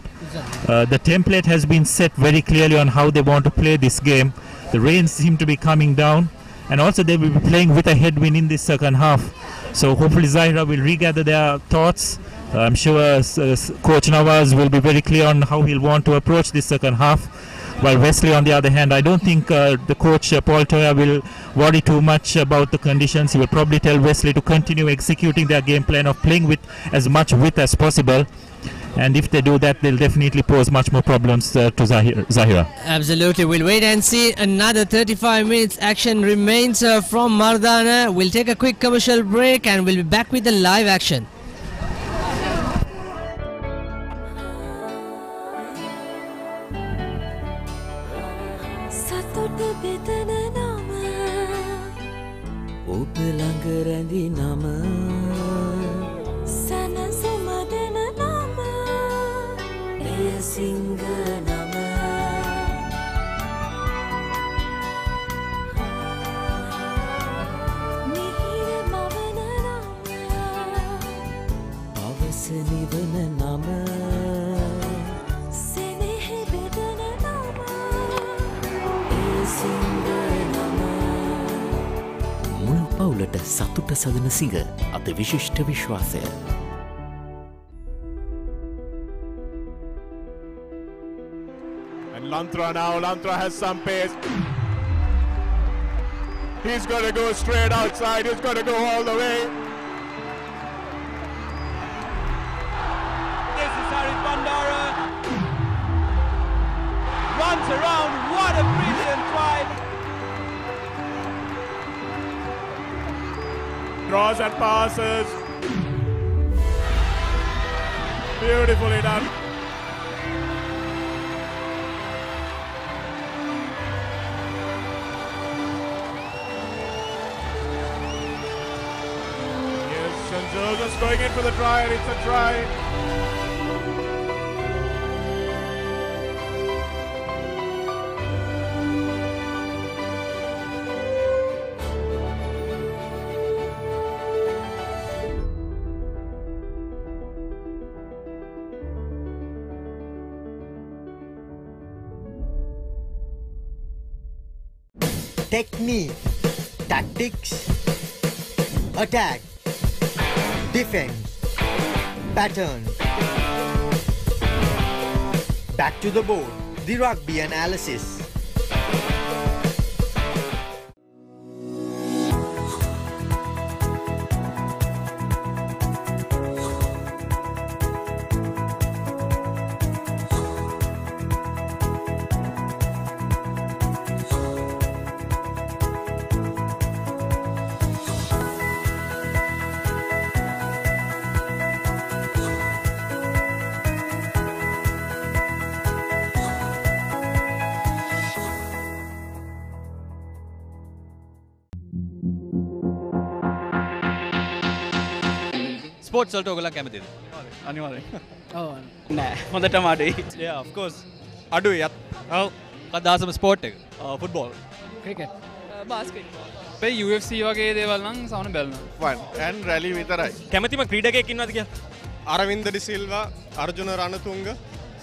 The template has been set very clearly on how they want to play this game. The rains seem to be coming down, and also they will be playing with a headwind in this second half. So hopefully Zahira will regather their thoughts. I'm sure Coach Nawaz will be very clear on how he'll want to approach this second half. While Wesley, on the other hand, I don't think the coach Paul Toya will worry too much about the conditions. He will probably tell Wesley to continue executing their game plan of playing with as much width as possible. And if they do that, they'll definitely pose much more problems to Zahira. Absolutely. We'll wait and see. Another 35 minutes action remains from Mardana. We'll take a quick commercial break and we'll be back with the live action. පවුලට සතුට සදන සිඟ අත විශිෂ්ට විශ්වාසය. And Lantra now, Lantra has some pace. He's going to go straight outside, he's going to go all the way. This is Harry Bandara. Runs around, what a brilliant try. Draws and passes. Beautifully done. Yes, and Joseph's going in for the try, and it's a try. Technique, tactics, attack, defense, pattern. Back to the board. The rugby analysis. Sports වලට ඔයගොල්ලෝ කැමතිද? අනිවාර්යෙන්. ඔව්. නෑ. හොඳටම අඩුයි. Yeah, of course. අඩුයි යත්. ඔව්. කදාසම ස්පෝර්ට් එක. ෆුට්බෝල්. cricket. බාස්කට්බෝල්. අපේ UFC වගේ දේවල් නම් සවන බලනවා. Fun and rally විතරයි. කැමතිම ක්‍රීඩකයෙක් ඉන්නවද කියලා? අරවින්ද ඩි සිල්වා, අර්ජුන රණතුංග,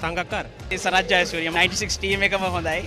සංගක්කාර. ඒ සරත් ජයසූරිය 96 ටීම් එකම හොඳයි.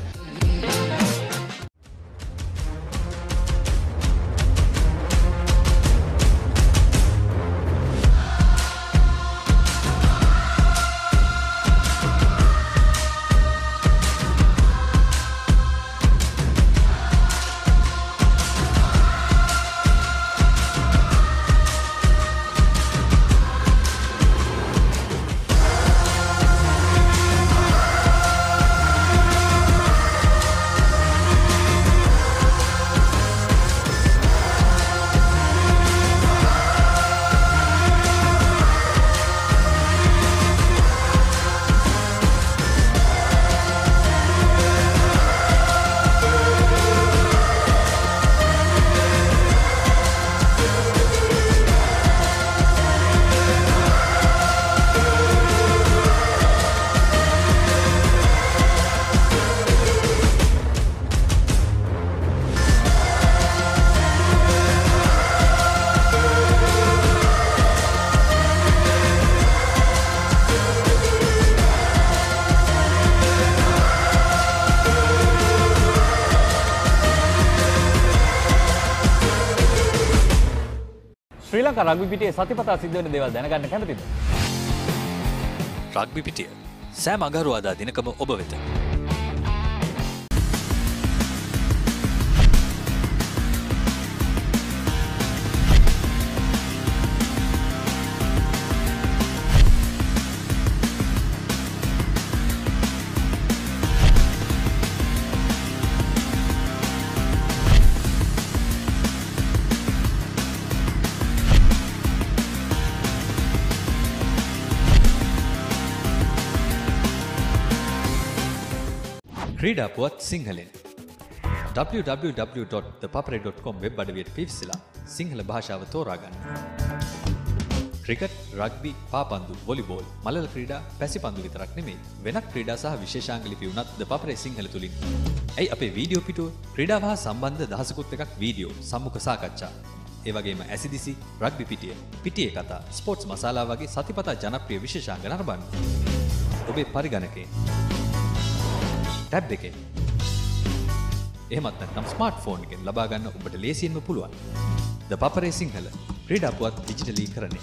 ශ්‍රී ලංකා රග්බි පිටියේ සතිපතා සිද්ධ වෙන දේවල් දැනගන්න කැමතිද? රග්බි පිටිය සෑම අඟහරුවාදා දිනකම ඔබ වෙත. ක්‍රීඩා පුවත් සිංහලෙන් www.thepapare.com වෙබ් අඩවියට පිවිසලා සිංහල භාෂාව තෝරාගන්න. ක්‍රිකට්, රග්බි, පාපන්දු, වොලිබෝල්, මලල ක්‍රීඩා, පැසිපන්දු විතරක් නෙමෙයි වෙනත් ක්‍රීඩා සහ විශේෂාංග ලිපි වුණත් The Papare සිංහල තුලින්. ඇයි අපේ වීඩියෝ පිටුව ක්‍රීඩාව හා සම්බන්ධ දහසකුත් එකක් වීඩියෝ, සම්මුඛ සාකච්ඡා. ඒ වගේම ඇසිදිසි, රග්බි පිටිය, පිටියේ කතා, ස්පෝර්ට්ස් මසාලා වගේ සතිපතා ජනප්‍රිය විශේෂාංග නරඹන්න. ඔබේ පරිගණකේ ටැබ් එකේ එහෙමත් නැත්නම් ස්මාර්ට්ෆෝන් එකෙන් ලබා ගන්න ඔබට ලේසියෙන්ම පුළුවන්. The Papare සිංහල ක්‍රීඩා පුවත් ඩිජිටලීකරණය.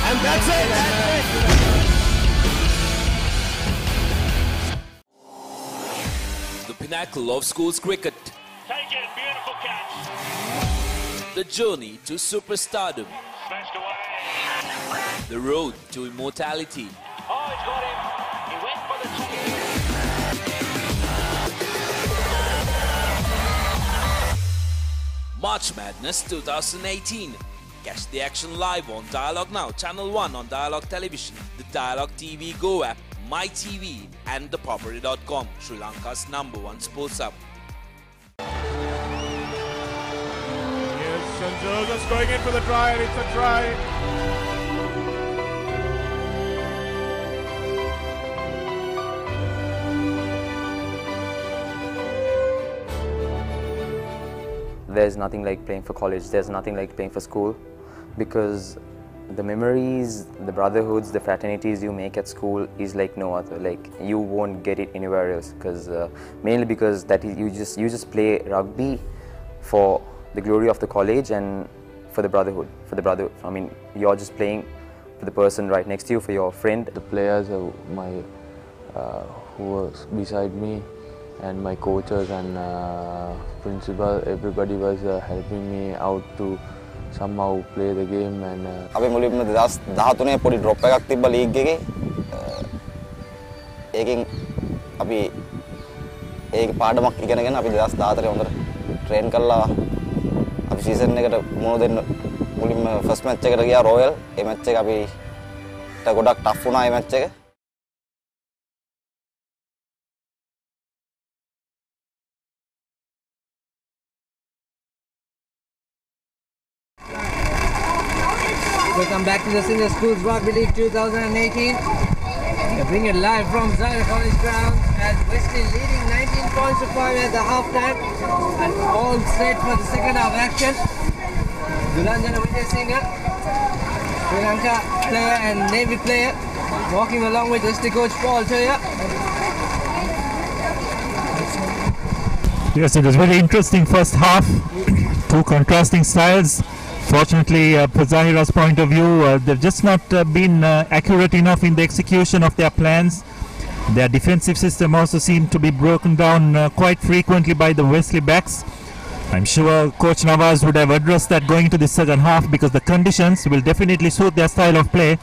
And that's it. The pinnacle of schools cricket. Take it, beautiful catch. The journey to superstardom. Smashed away. The road to immortality. Oh, he's got him. He went for the chase. March Madness 2018. Catch the action live on Dialogue Now, Channel 1 on Dialogue Television, the Dialogue TV Go app, MyTV and ThePapare.com, Sri Lanka's #1 sports hub. Yes, St. Joseph's going in for the try, and it's a try. there's nothing like playing for college, there's nothing like playing for school, because the memories, the brotherhoods, the fraternities you make at school is like no other. Like you won't get it anywhere else, because mainly because you just play rugby for the glory of the college and for the brotherhood, I mean, you're just playing for the person right next to you, for your friend. The players, who was beside me, and my coaches and principal, everybody was helping me out to somehow play the game. And අපි මුලින්ම 2013 පොඩි drop එකක් තිබ්බ league එකේ. ඒකෙන් අපි ඒක පාඩමක් ඉගෙනගෙන අපි 2014 හොඳට ට්‍රේන් කරලා අපි සීසන් එකට මොන දෙන්න මුලින්ම ෆස්ට් මැච් එකට ගියා රොයල්. ඒ මැච් එක අපිට ගොඩක් ටෆ් වුණා ඒ මැච් එක. Welcome back to the Senior Schools Rugby League 2018. We bring it live from Zahira College ground as Wesley leading 19 points to 5 at the half-time and all set for the second half action. Dulanjana Vijay Singh, Sri Lanka player and Navy player, walking along with Wesley coach Paul Toya. Yes, it was very interesting first half. Two contrasting styles. Fortunately, for Zahira's point of view, they've just not been accurate enough in the execution of their plans. Their defensive system also seemed to be broken down quite frequently by the Wesley backs. I'm sure Coach Nawaz would have addressed that going into the second half, because the conditions will definitely suit their style of play.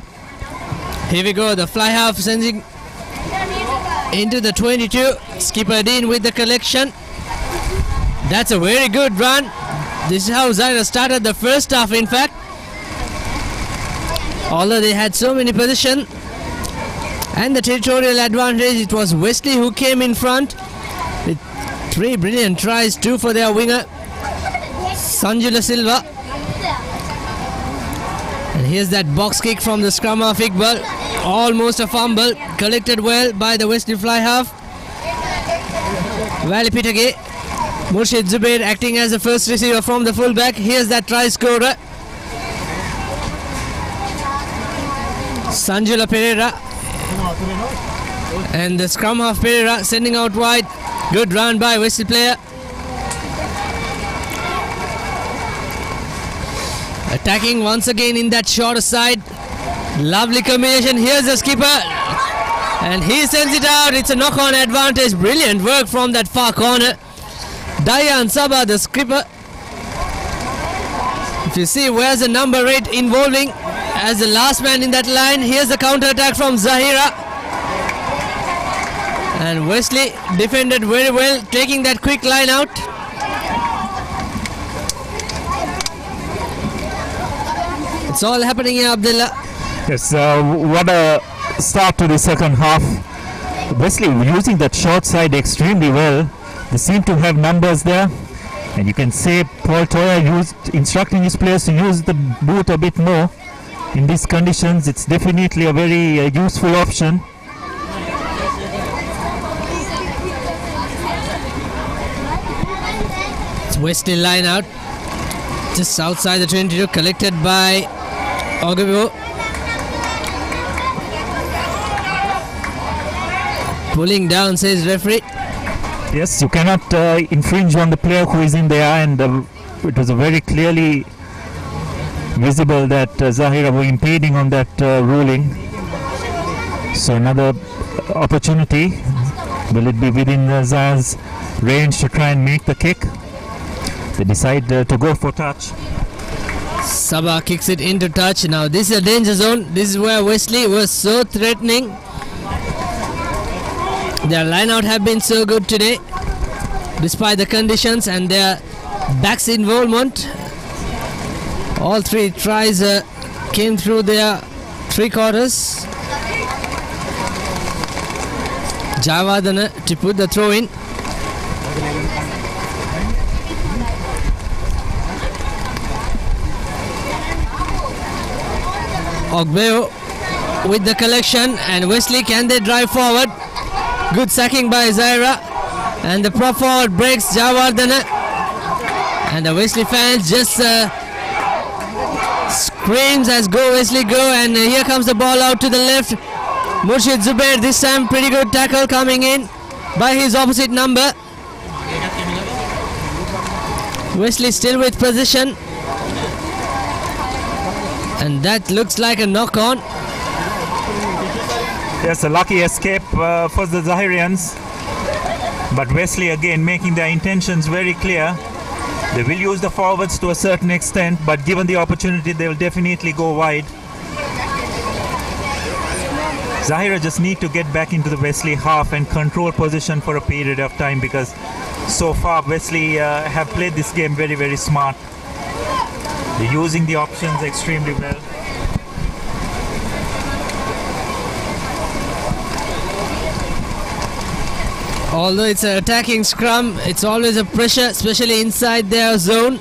Here we go, the fly half sending into the 22. Skipper Dean with the collection. That's a very good run. This is how Zahira started the first half, in fact. Although they had so many position and the territorial advantage, it was Wesley who came in front with 3 brilliant tries, 2 for their winger Sanjula Silva. And here's that box kick from the scrum half Iqbal. Almost a fumble, collected well by the Wesley fly half. Vali Pitage. Murshid Zubair acting as the first receiver from the fullback. Here's that try scorer. Sanjula Pereira. And the scrum half Pereira sending out wide. Good run by Wesley player. Attacking once again in that shorter side. Lovely combination. Here's the skipper. And he sends it out. It's a knock-on advantage. Brilliant work from that far corner. Dayan Sabah, the skipper. If you see, where's the number 8 involving as the last man in that line. Here's the counter attack from Zahira. And Wesley defended very well, taking that quick line out. It's all happening here, Abdullah. Yes, what a start to the second half. Wesley using that short side extremely well. They seem to have numbers there, and you can say Paul Toya instructing his players to use the boot a bit more in these conditions. It's definitely a very useful option. It's Wesley line out, just outside the 22, collected by Ogebo. Pulling down, says referee. Yes, you cannot infringe on the player who is in there, and it was very clearly visible that Zahira were impeding on that ruling. So another opportunity. Will it be within Zah's range to try and make the kick? They decide to go for touch. Sabah kicks it into touch. Now this is a danger zone. This is where Wesley was so threatening. Their line-out have been so good today, despite the conditions and their backs involvement. All 3 tries came through their 3 quarters. Javadana to put the throw in. Ogbeo with the collection, and Wesley, can they drive forward? Good sacking by Zahira, and the prop forward breaks Javardana, And the Wesley fans just screams as go Wesley go, and here comes the ball out to the left. Murshid Zubair, this time pretty good tackle coming in by his opposite number. Wesley still with position, and that looks like a knock on. Yes, a lucky escape for the Zahirians, but Wesley again making their intentions very clear. They will use the forwards to a certain extent, but given the opportunity they will definitely go wide. Zahira just need to get back into the Wesley half and control position for a period of time, because so far Wesley have played this game very, very smart. They're using the options extremely well. Although it's an attacking scrum, it's always a pressure, especially inside their zone.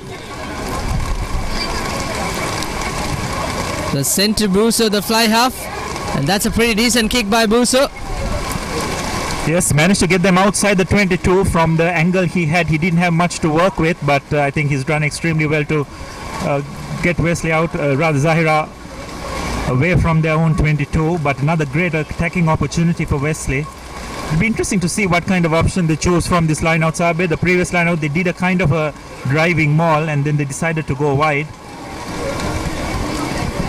The sent to Buso, the fly half, and that's a pretty decent kick by Buso. Yes, managed to get them outside the 22 from the angle he had. He didn't have much to work with, but I think he's done extremely well to get Wesley out, rather Zahira away from their own 22, but another great attacking opportunity for Wesley. It'll be interesting to see what kind of option they choose from this line-out, Sabe. The previous line-out, they did a kind of a driving maul, and then they decided to go wide.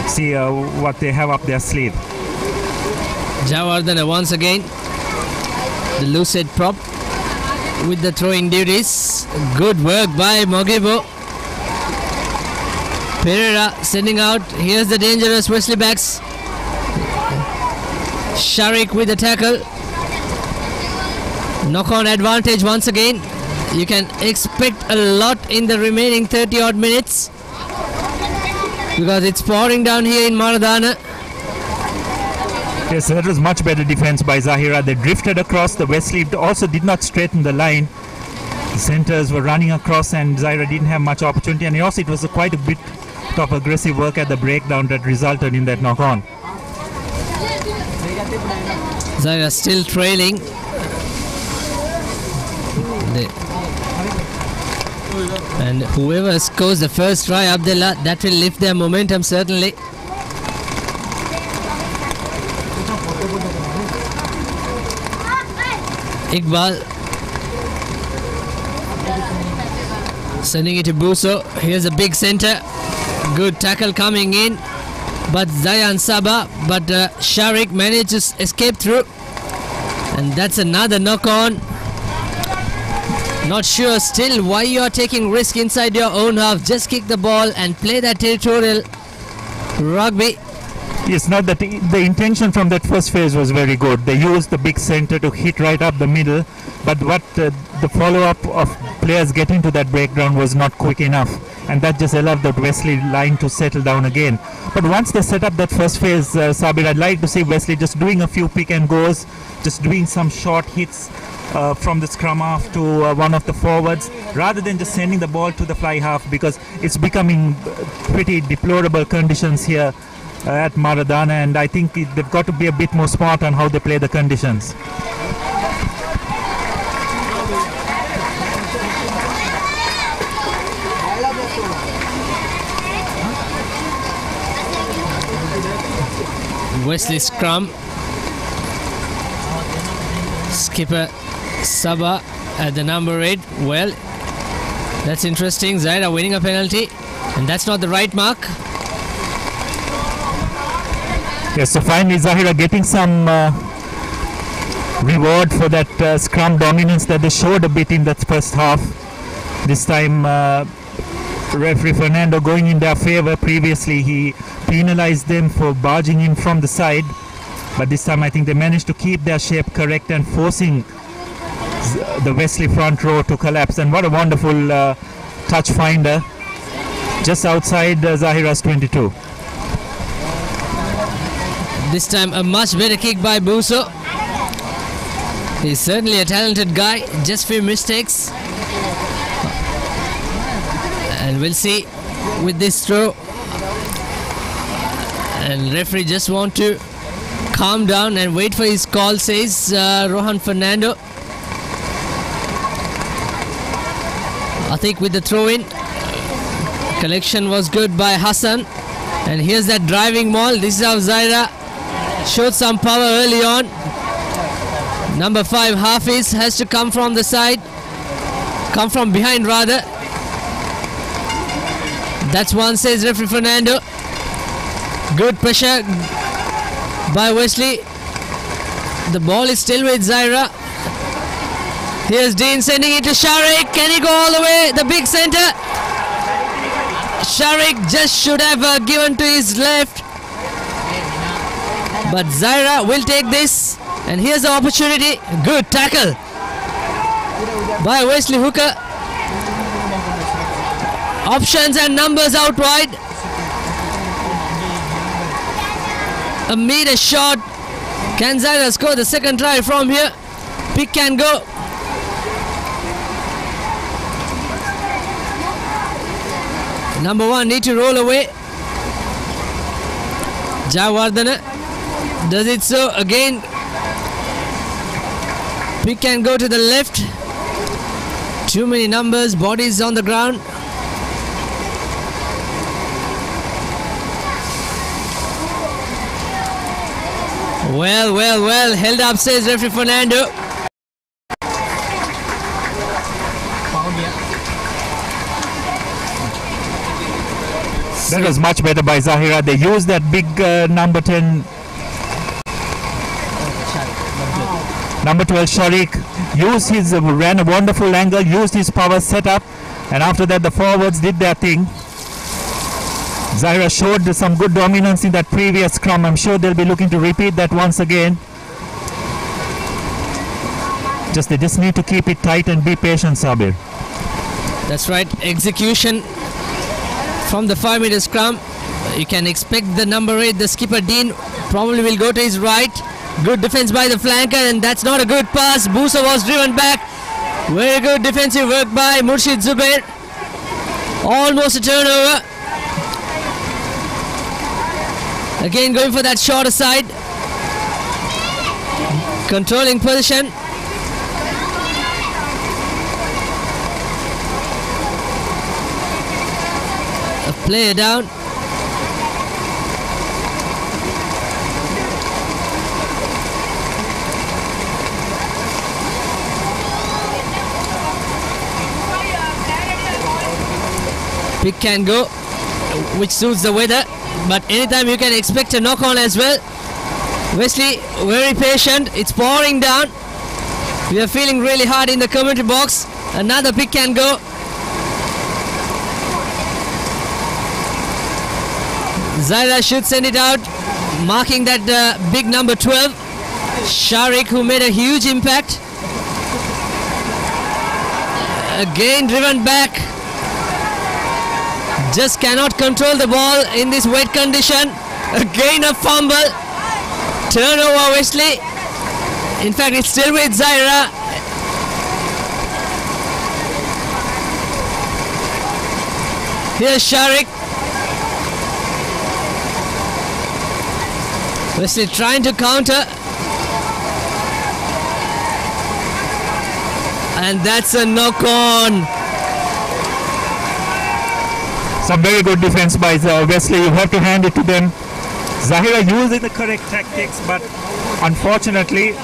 See what they have up their sleeve. Javardhana once again, the lucid prop with the throwing duties. Good work by Mogibo. Pereira sending out. Here's the dangerous Wesley backs. Sharik with the tackle. Knock-on advantage once again. You can expect a lot in the remaining 30 odd minutes, because it's pouring down here in Maradana. Yes, that was much better defense by Zahira. They drifted across. The Wesley also did not straighten the line. The centers were running across, and Zahira didn't have much opportunity. And also it was quite a bit of aggressive work at the breakdown that resulted in that knock-on. Zahira still trailing. And whoever scores the first try, Abdullah, that will lift their momentum certainly. Iqbal sending it to Buso. Here's a big center. Good tackle coming in, but Zayan Saba, but Sharik managed to escape through, and that's another knock-on. Not sure still why you are taking risk inside your own half. Just kick the ball and play that territorial rugby. It's not that the intention from that first phase was very good. They used the big center to hit right up the middle, but what the follow-up of players getting to that breakdown was not quick enough, and that just allowed the Wesley line to settle down again. But once they set up that first phase, Sabir, I'd like to see Wesley just doing a few pick and goes, just doing some short hits from the scrum half to one of the forwards, rather than just sending the ball to the fly half, because it's becoming pretty deplorable conditions here at Maradana, and I think they've got to be a bit more smart on how they play the conditions. Wesley scrum. Skipper Saba at the number 8. Well, that's interesting. Zahira winning a penalty, and that's not the right mark. Yes, so finally Zahira getting some reward for that scrum dominance that they showed a bit in that first half. This time referee Fernando going in their favor. Previously he penalized them for barging in from the side, but this time I think they managed to keep their shape correct and forcing the Wesley front row to collapse. And what a wonderful touch finder just outside Zahira's 22. This time a much better kick by Buso. He's certainly a talented guy, just few mistakes. And we'll see with this throw. And referee just want to calm down and wait for his call, says Rohan Fernando. I think with the throw in, Collection was good by Hassan. And here's that driving maul. This is how Zahira showed some power early on. Number 5, Hafiz, has to come from the side. Come from behind rather. That's one, says referee Fernando. Good pressure by Wesley. The ball is still with Zahira. Here's Dean sending it to Sharik. Can he go all the way? The big center. Sharik just should have given to his left. But Zahira will take this. And here's the opportunity. Good tackle by Wesley Hooker. Options and numbers out wide. A meter shot. Can Zahira score the second try from here? Pick and go. Number 1 need to roll away. Jawardana does it so again. Pick and go to the left. Too many numbers, bodies on the ground. Well, held up, says referee Fernando. That was much better by Zahira. They used that big number 10. Number 12 Sharik ran a wonderful angle, used his power set up, and after that the forwards did their thing. Zahira showed some good dominance in that previous scrum. I'm sure they'll be looking to repeat that once again. They just need to keep it tight and be patient, Sabir. That's right, execution from the 5-meter scrum. You can expect the number 8, the skipper Dean, probably will go to his right. Good defense by the flanker, and that's not a good pass. Busa was driven back. Very good defensive work by Murshid Zubair. Almost a turnover. Again going for that shorter side. Controlling position. A player down. Pick can go, which suits the weather, but anytime you can expect a knock on as well. Wesley very patient. It's pouring down. We are feeling really hard in the commentary box. Another pick can go. Zahira should send it out, marking that big number 12 Sharik, who made a huge impact. Again driven back. Just cannot control the ball in this wet condition. Again a fumble. Turnover Wesley. In fact, it's still with Zahira. Here's Sharik. Wesley trying to counter. And that's a knock on. Some very good defense by Wesley. You have to hand it to them. Zahira using the correct tactics, but unfortunately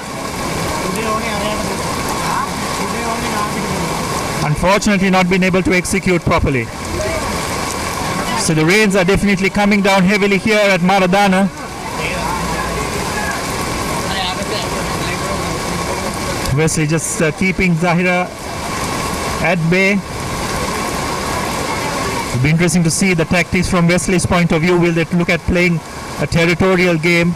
not been able to execute properly. So the rains are definitely coming down heavily here at Maradana. Wesley just keeping Zahira at bay. It'll be interesting to see the tactics from Wesley's point of view. Will they look at playing a territorial game?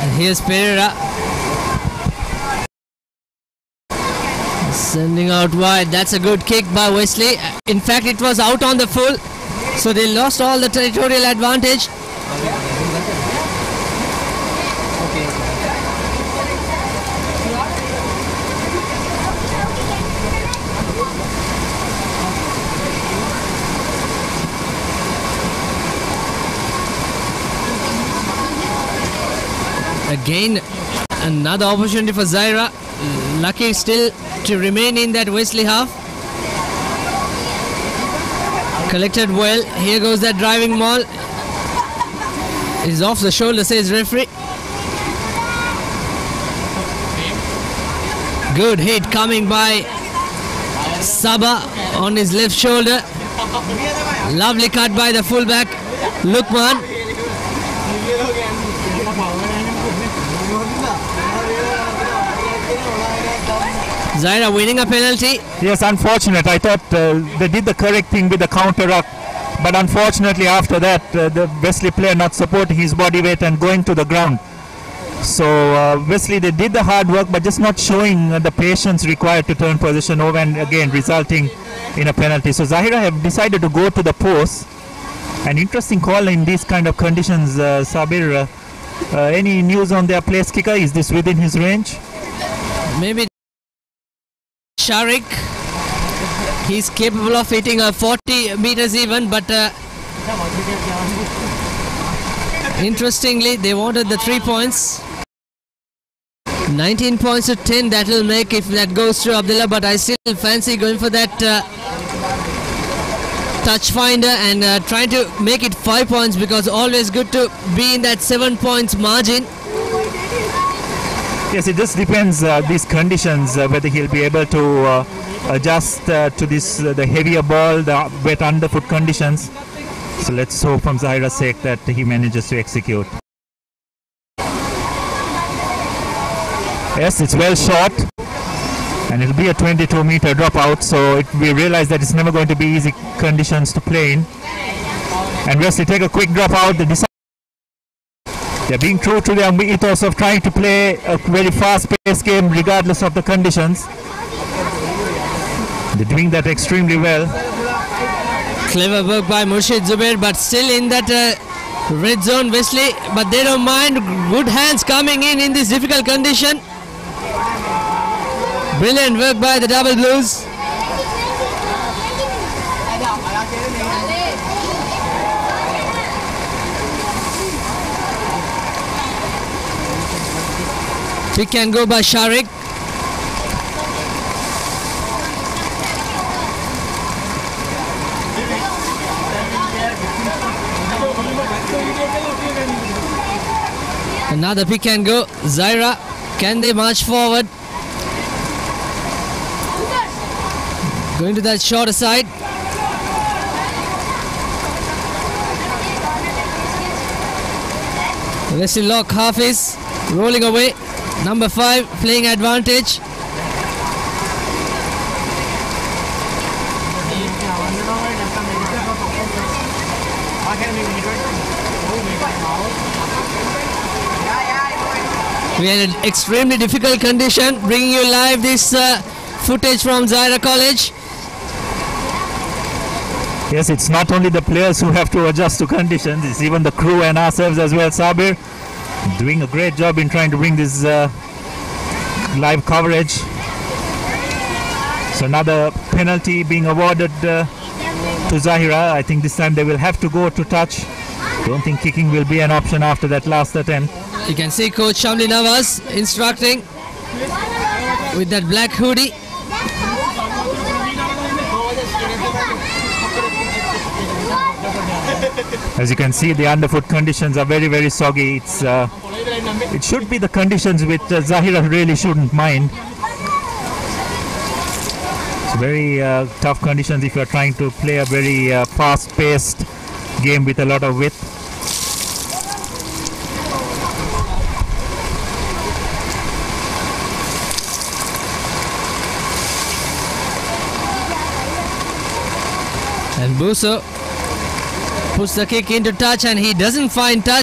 And here's Pereira. Sending out wide. That's a good kick by Wesley. In fact, it was out on the full. So they lost all the territorial advantage. Again, another opportunity for Zahira. lucky still to remain in that Wesley half. Collected well. Here goes that driving maul. Is off the shoulder, says referee. Good hit coming by Saba on his left shoulder. Lovely cut by the fullback Lukman. Zahira winning a penalty. Yes, unfortunate. I thought they did the correct thing with the counter ruck, but unfortunately after that the Wesley player not supporting his body weight and going to the ground. So Wesley, they did the hard work but just not showing the patience required to turn possession over, and again resulting in a penalty. So Zahira have decided to go to the post. An interesting call in these kind of conditions. Sabir, any news on their place kicker? Is this within his range? Maybe Sharik. He's capable of hitting a 40 meters even, but interestingly they wanted the 3 points. 19 points to 10 that will make if that goes to Abdullah, but I still fancy going for that touch finder and trying to make it 5 points, because always good to be in that 7 points margin. Yes, it just depends these conditions whether he'll be able to adjust to this the heavier ball, the wet underfoot conditions. So let's hope from Zahira's sake that he manages to execute. Yes, it's well shot, and it'll be a 22-meter dropout, so we realize that it's never going to be easy conditions to play in. And Wesley take a quick dropout. They're being true to their ethos of trying to play a very fast-paced game regardless of the conditions. They're doing that extremely well. Clever work by Murshid Zubair, but still in that red zone Wesley, but they don't mind. Good hands coming in this difficult condition. Brilliant work by the Double Blues. Pick and go by Sharik. Another pick and go. Zahira, can they march forward? Going to that shorter side. Wesley lock Hafiz rolling away. Number 5 playing advantage. We had an extremely difficult condition, bringing you live this footage from Zahira College. Yes, it's not only the players who have to adjust to conditions, it's even the crew and ourselves as well. Sabir doing a great job in trying to bring this live coverage. So another penalty being awarded to Zahira. I think this time they will have to go to touch. Don't think kicking will be an option after that last attempt. You can see Coach Shamli Nawaz instructing with that black hoodie. As you can see, the underfoot conditions are very, very soggy. It's it should be the conditions which Zahira really shouldn't mind. It's very tough conditions if you are trying to play a very fast-paced game with a lot of width. And Buso puts the kick into touch, and he doesn't find touch,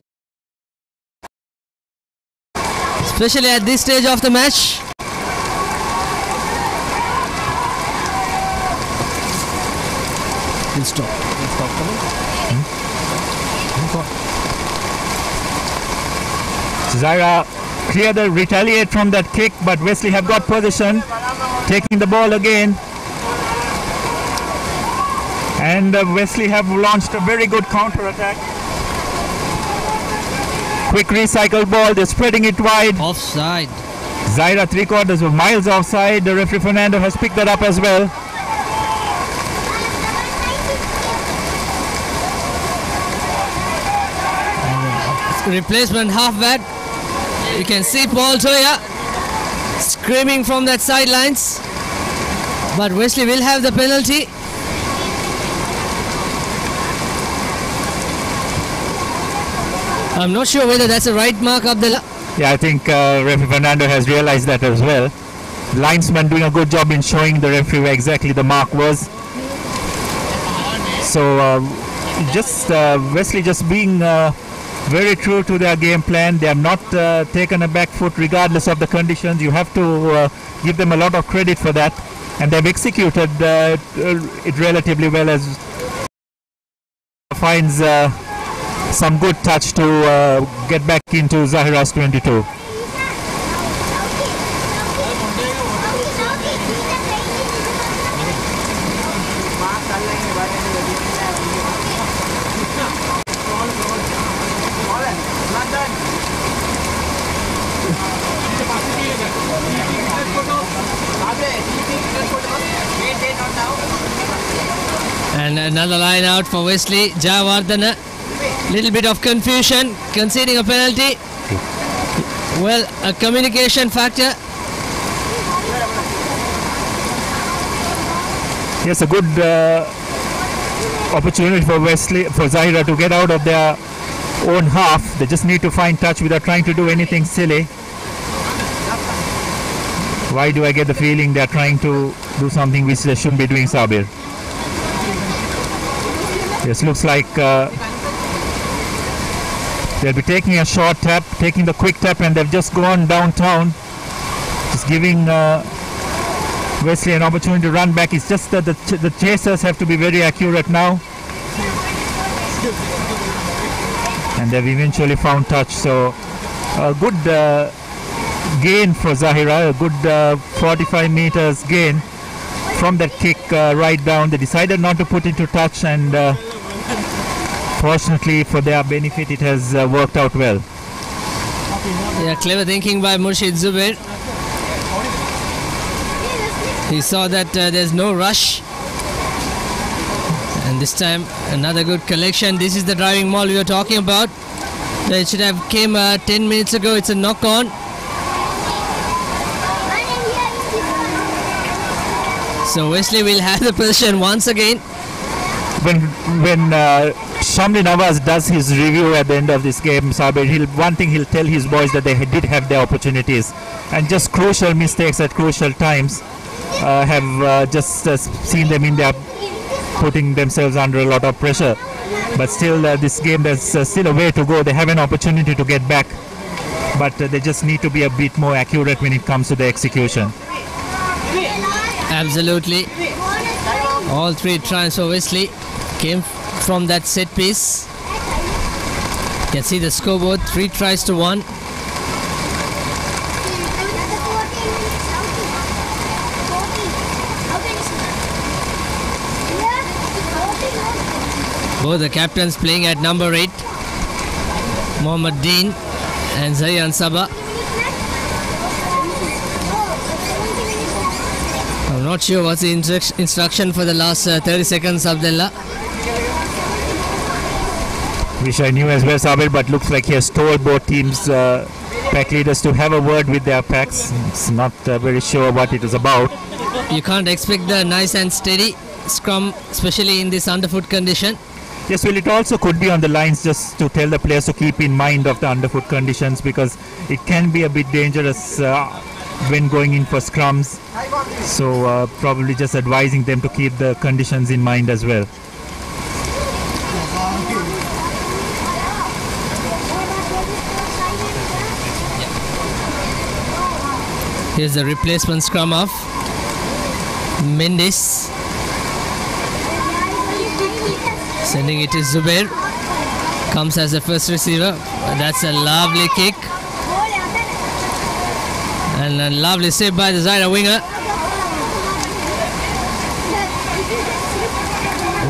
especially at this stage of the match. We'll stop. Zahira clear the retaliate from that kick, but Wesley have got possession, taking the ball again. And Wesley have launched a very good counter attack. Quick recycled ball, they're spreading it wide. Offside. Zahira 3/4 were miles offside. The referee Fernando has picked that up as well. Replacement halfback. You can see Paul Toya screaming from that sidelines. But Wesley will have the penalty. I'm not sure whether that's a right mark, Abdullah. Yeah, I think referee Fernando has realized that as well. Linesman doing a good job in showing the referee where exactly the mark was. So Wesley just being very true to their game plan. They have not taken a back foot regardless of the conditions. You have to give them a lot of credit for that, and they've executed it relatively well, as finds some good touch to get back into Zahira's 22. And another line out for Wesley. Jayawardena, little bit of confusion, conceding a penalty. Well, a communication factor. Yes, a good opportunity for Zahira to get out of their own half. They just need to find touch without trying to do anything silly. Why do I get the feeling they're trying to do something which they shouldn't be doing, Sabir? Yes, looks like they'll be taking a short tap, taking the quick tap, and they've just gone downtown, just giving Wesley an opportunity to run back. It's just that the chasers have to be very accurate now, and they've eventually found touch. So a good gain for Zahira, a good 45 meters gain from that kick right down. They decided not to put it to touch, and fortunately for their benefit, it has worked out well. Yeah, clever thinking by Murshid Zubair. He saw that there's no rush, and this time another good collection. This is the driving maul we were talking about. It should have came 10 minutes ago. It's a knock on. So Wesley will have the position once again. When Shamli Nawaz does his review at the end of this game, Sabir, one thing he'll tell his boys that they did have their opportunities, and just crucial mistakes at crucial times have just seen them in there putting themselves under a lot of pressure. But still, this game, there's still a way to go. They have an opportunity to get back, but they just need to be a bit more accurate when it comes to the execution. Absolutely. All three tries for Wesley came from that set piece. You can see the scoreboard, 3 tries to 1. Both the captains playing at number 8, Mohammad Dean and Zayan Sabah. I'm not sure what's the instruction for the last 30 seconds, Abdullah. Wish I knew as well, Sabir, but looks like he has told both teams, pack leaders, to have a word with their packs. It's not very sure what it is about. You can't expect the nice and steady scrum, especially in this underfoot condition. Yes, well, it also could be on the lines just to tell the players to keep in mind of the underfoot conditions, because it can be a bit dangerous when going in for scrums. So probably just advising them to keep the conditions in mind as well. Here's the replacement scrum of Mendes. Sending it to Zubair. Comes as the first receiver. That's a lovely kick. And a lovely save by the Zahira winger.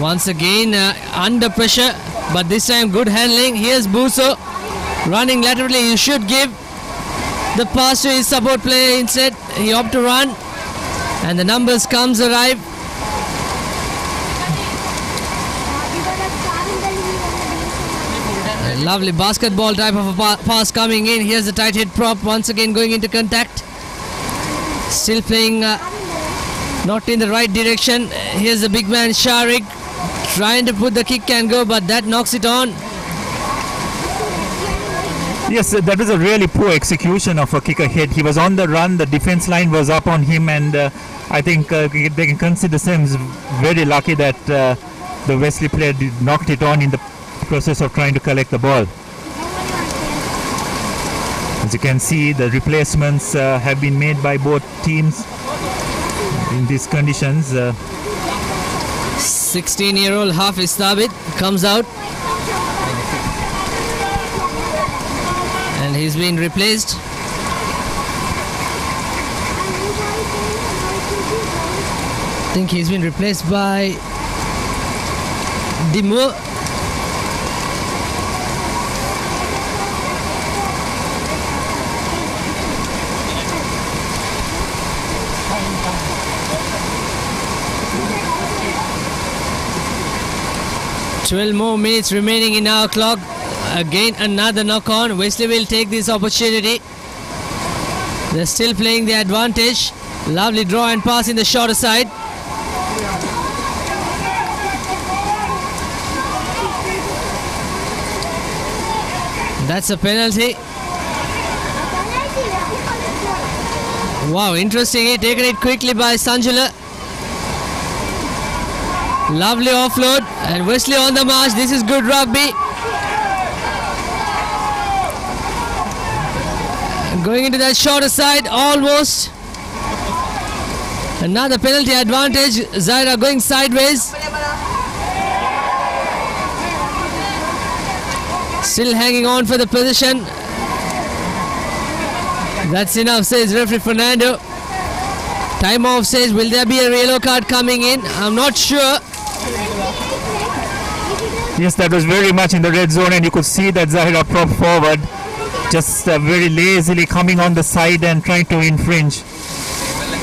Once again under pressure, but this time good handling. Here's Buso running laterally. You should give. the pass to his support player. Instead, he opted to run, and the numbers comes arrive. A lovely basketball type of a pass coming in. Here's the tight head prop once again going into contact. Still playing not in the right direction. Here's the big man Sharik trying to put the kick and go, but that knocks it on. Yes, that was a really poor execution of a kick ahead. He was on the run, the defense line was up on him, and I think they can consider themselves very lucky that the Wesley player knocked it on in the process of trying to collect the ball. As you can see, the replacements have been made by both teams in these conditions. 16-year-old Hafiz Thabit comes out, and he's been replaced. I think he's been replaced by Dimo. Twelve more minutes remaining in our clock. Again another knock on. Wesley will take this opportunity. They're still playing the advantage. Lovely draw and pass in the shorter side. That's a penalty. Wow, interesting. Taken it quickly by Sanjula. Lovely offload, and Wesley on the march. This is good rugby. Going into that shorter side, almost. Another penalty advantage. Zahira going sideways. Still hanging on for the position. That's enough, says referee Fernando. Time off, says, will there be a yellow card coming in? I'm not sure. Yes, that was very much in the red zone, and you could see that Zahira prop forward, just very lazily coming on the side and trying to infringe.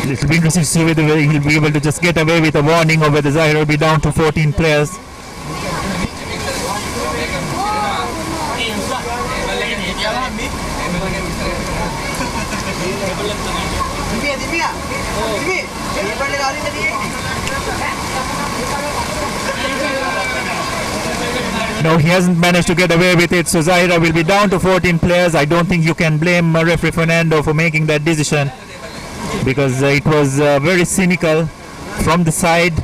It will be interesting to see whether he'll be able to just get away with a warning or whether Zahira will be down to 14 players. No, he hasn't managed to get away with it, so Zahira will be down to 14 players. I don't think you can blame referee Fernando for making that decision, because it was very cynical from the side,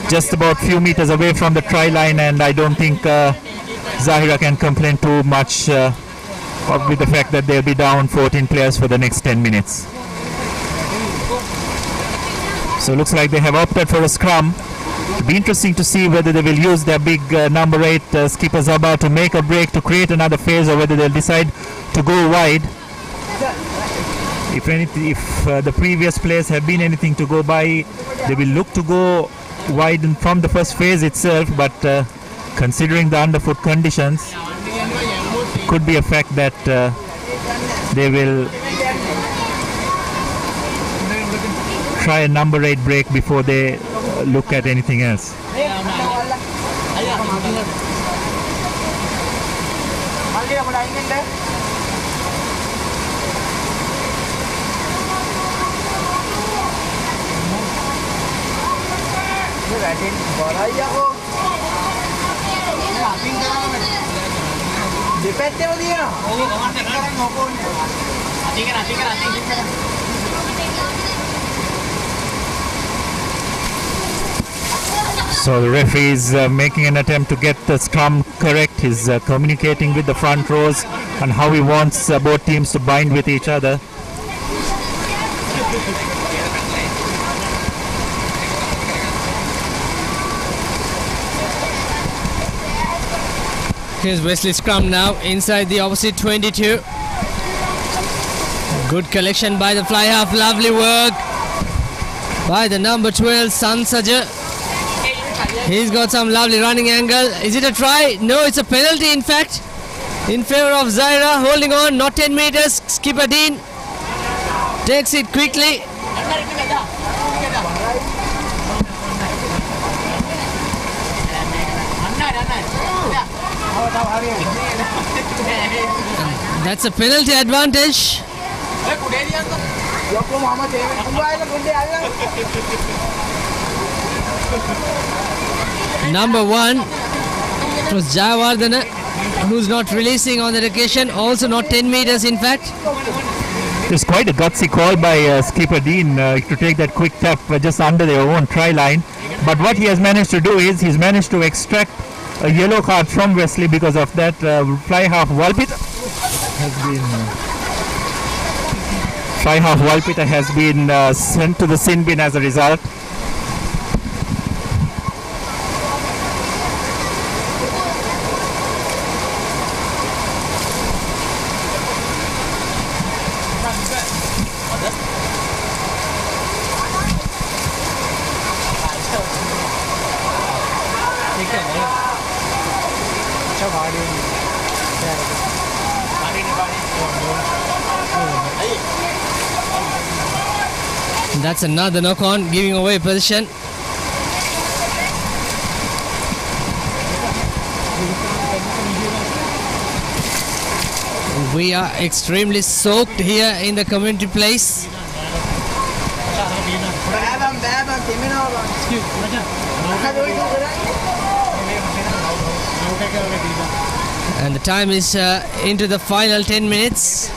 just about few meters away from the try line, and I don't think Zahira can complain too much with the fact that they'll be down 14 players for the next 10 minutes. So looks like they have opted for a scrum. It'll be interesting to see whether they will use their big number 8 skipper Zaba to make a break to create another phase, or whether they'll decide to go wide. If the previous players have been anything to go by, they will look to go wide from the first phase itself, but considering the underfoot conditions, it could be a fact that they will try a number 8 break before they look at anything else. So the referee is making an attempt to get the scrum correct. He's communicating with the front rows on how he wants both teams to bind with each other. Here's Wesley scrum now inside the opposite 22. Good collection by the fly half. Lovely work by the number 12 Sansaja. He's got some lovely running angle. Is it a try? No, it's a penalty in fact in favor of Zahira. Holding on, not 10 meters. Skipper Dean takes it quickly. That's a penalty advantage. Number 1, it was Jayawardena, who's not releasing on that occasion, also not 10 meters in fact. It's quite a gutsy call by skipper Dean to take that quick tap just under their own try line. But what he has managed to do is he's managed to extract a yellow card from Wesley because of that. Fly half Walpita has been sent to the sin bin as a result. That's another knock on, giving away position. We are extremely soaked here in the community place. And the time is into the final 10 minutes.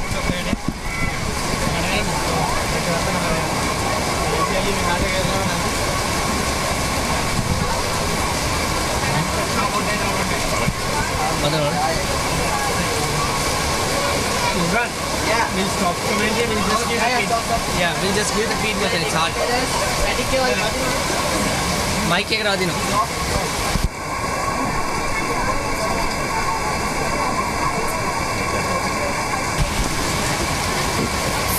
We'll stop commenting, we'll just give the feedback. Yeah, we'll just give the feedback and it's hard. Mic එක රාදිනවා.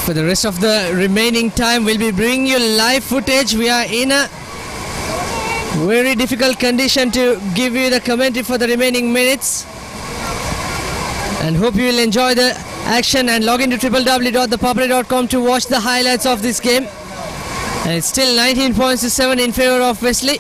For the rest of the remaining time, we'll be bringing you live footage. We are in a very difficult condition to give you the commentary for the remaining minutes. And hope you will enjoy the action and log into www.thepapare.com to watch the highlights of this game. And it's still 19 points to 7 in favor of Wesley.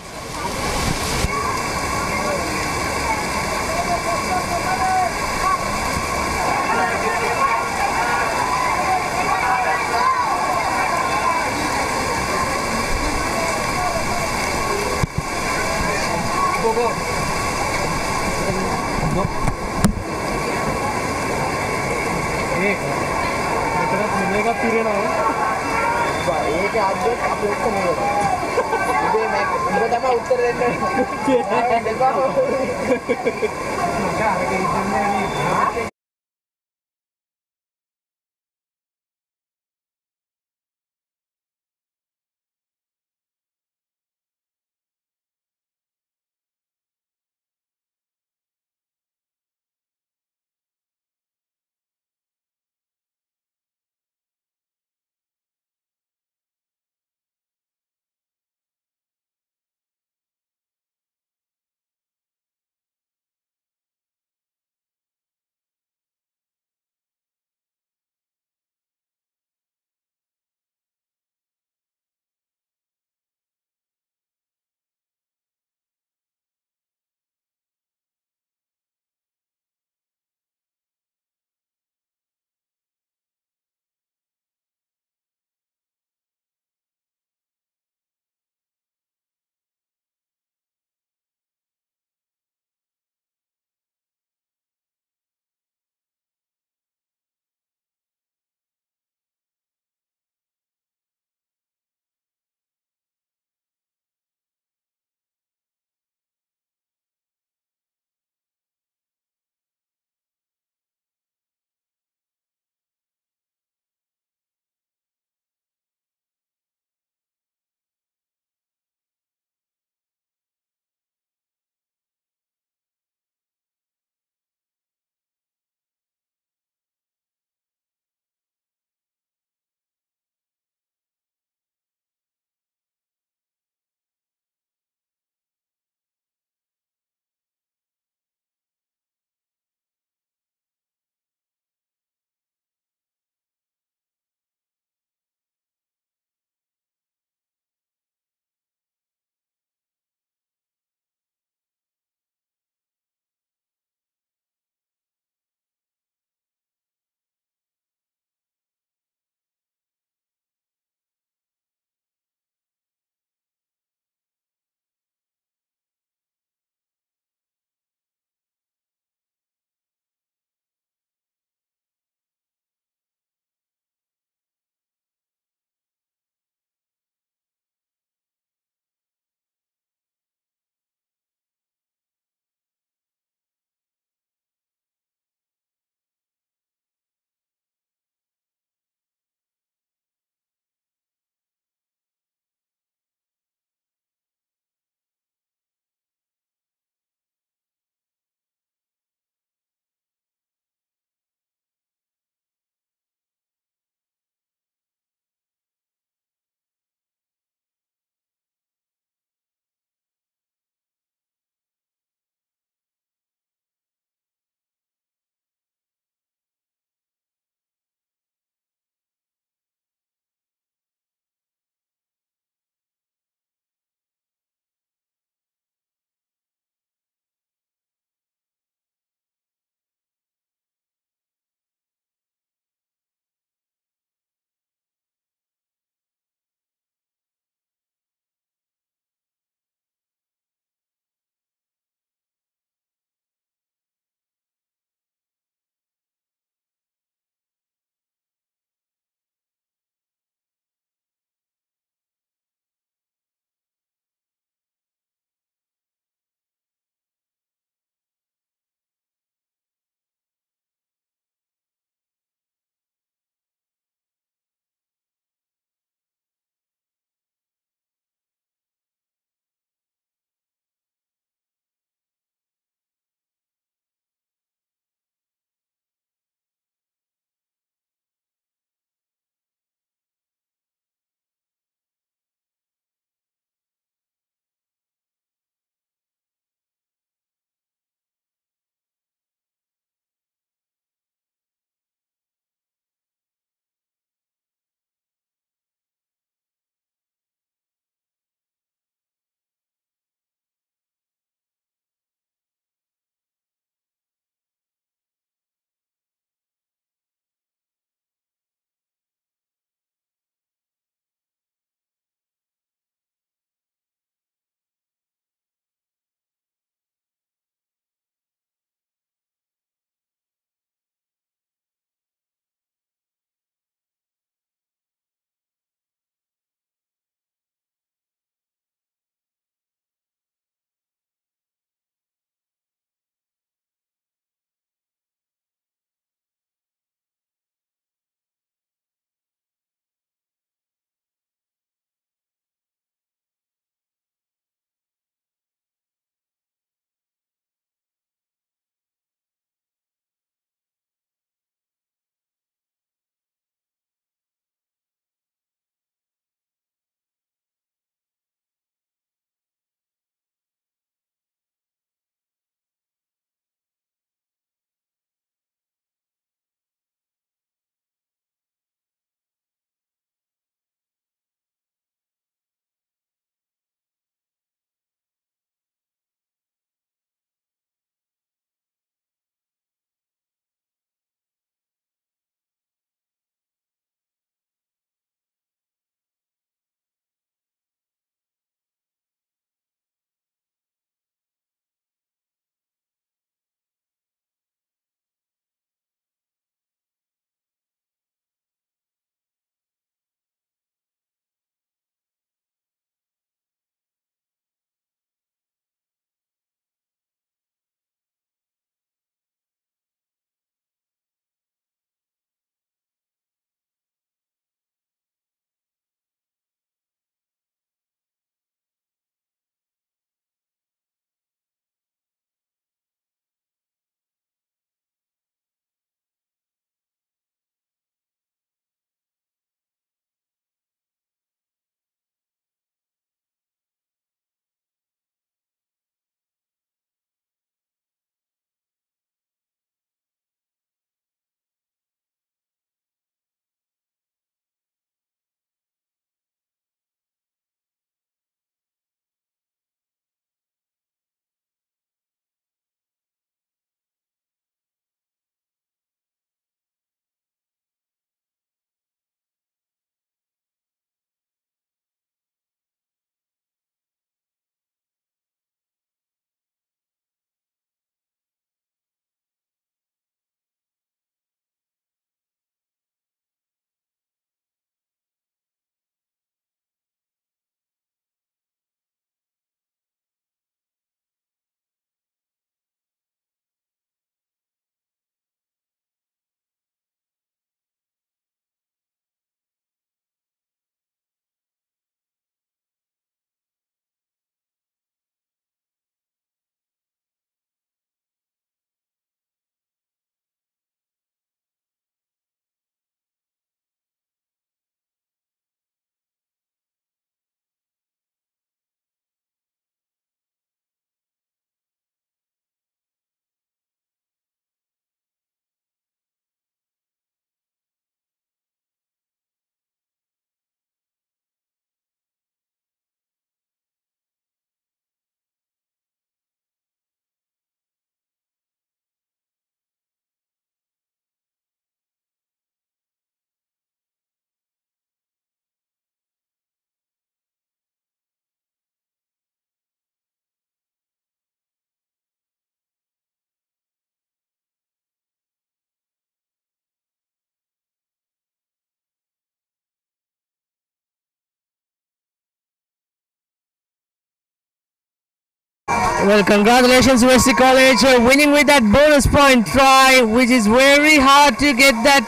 Well, congratulations Wesley College winning with that bonus point try, which is very hard to get that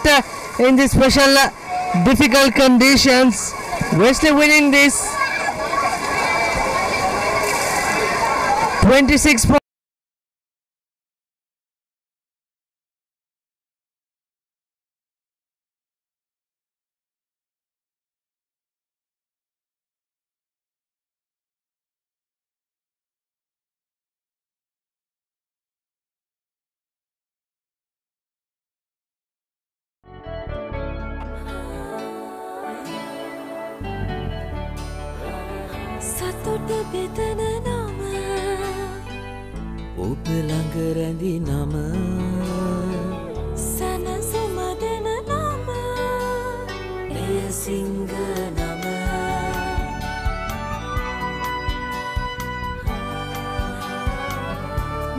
in the special difficult conditions. Wesley winning this 26 points. සතුට බෙදන නම ඔබ ළඟ රැඳි නම සැනසුම දෙන නම එය සිංහ නම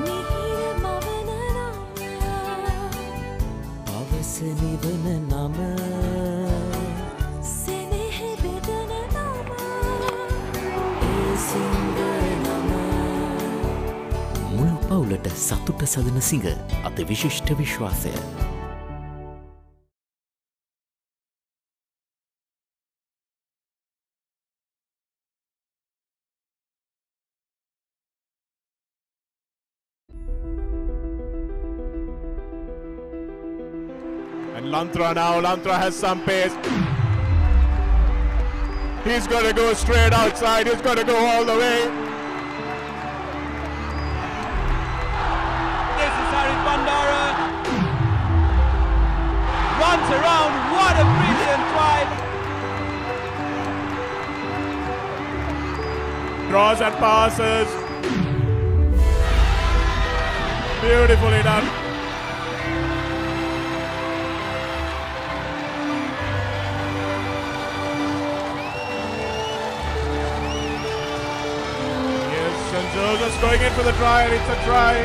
මිහිර මවන නම පවස නිවන නම මුළු පවුලට සතුට සදන සිංහ අති විශිෂ්ට විශ්වාසය. And Lantra now, Lantra has some pace. He's going to go straight outside, he's going to go all the way. This is Harry Bandara. Runs around, what a brilliant try. Draws and passes. Beautifully done. Yes, and Joseph's going in for the try, and it's a try.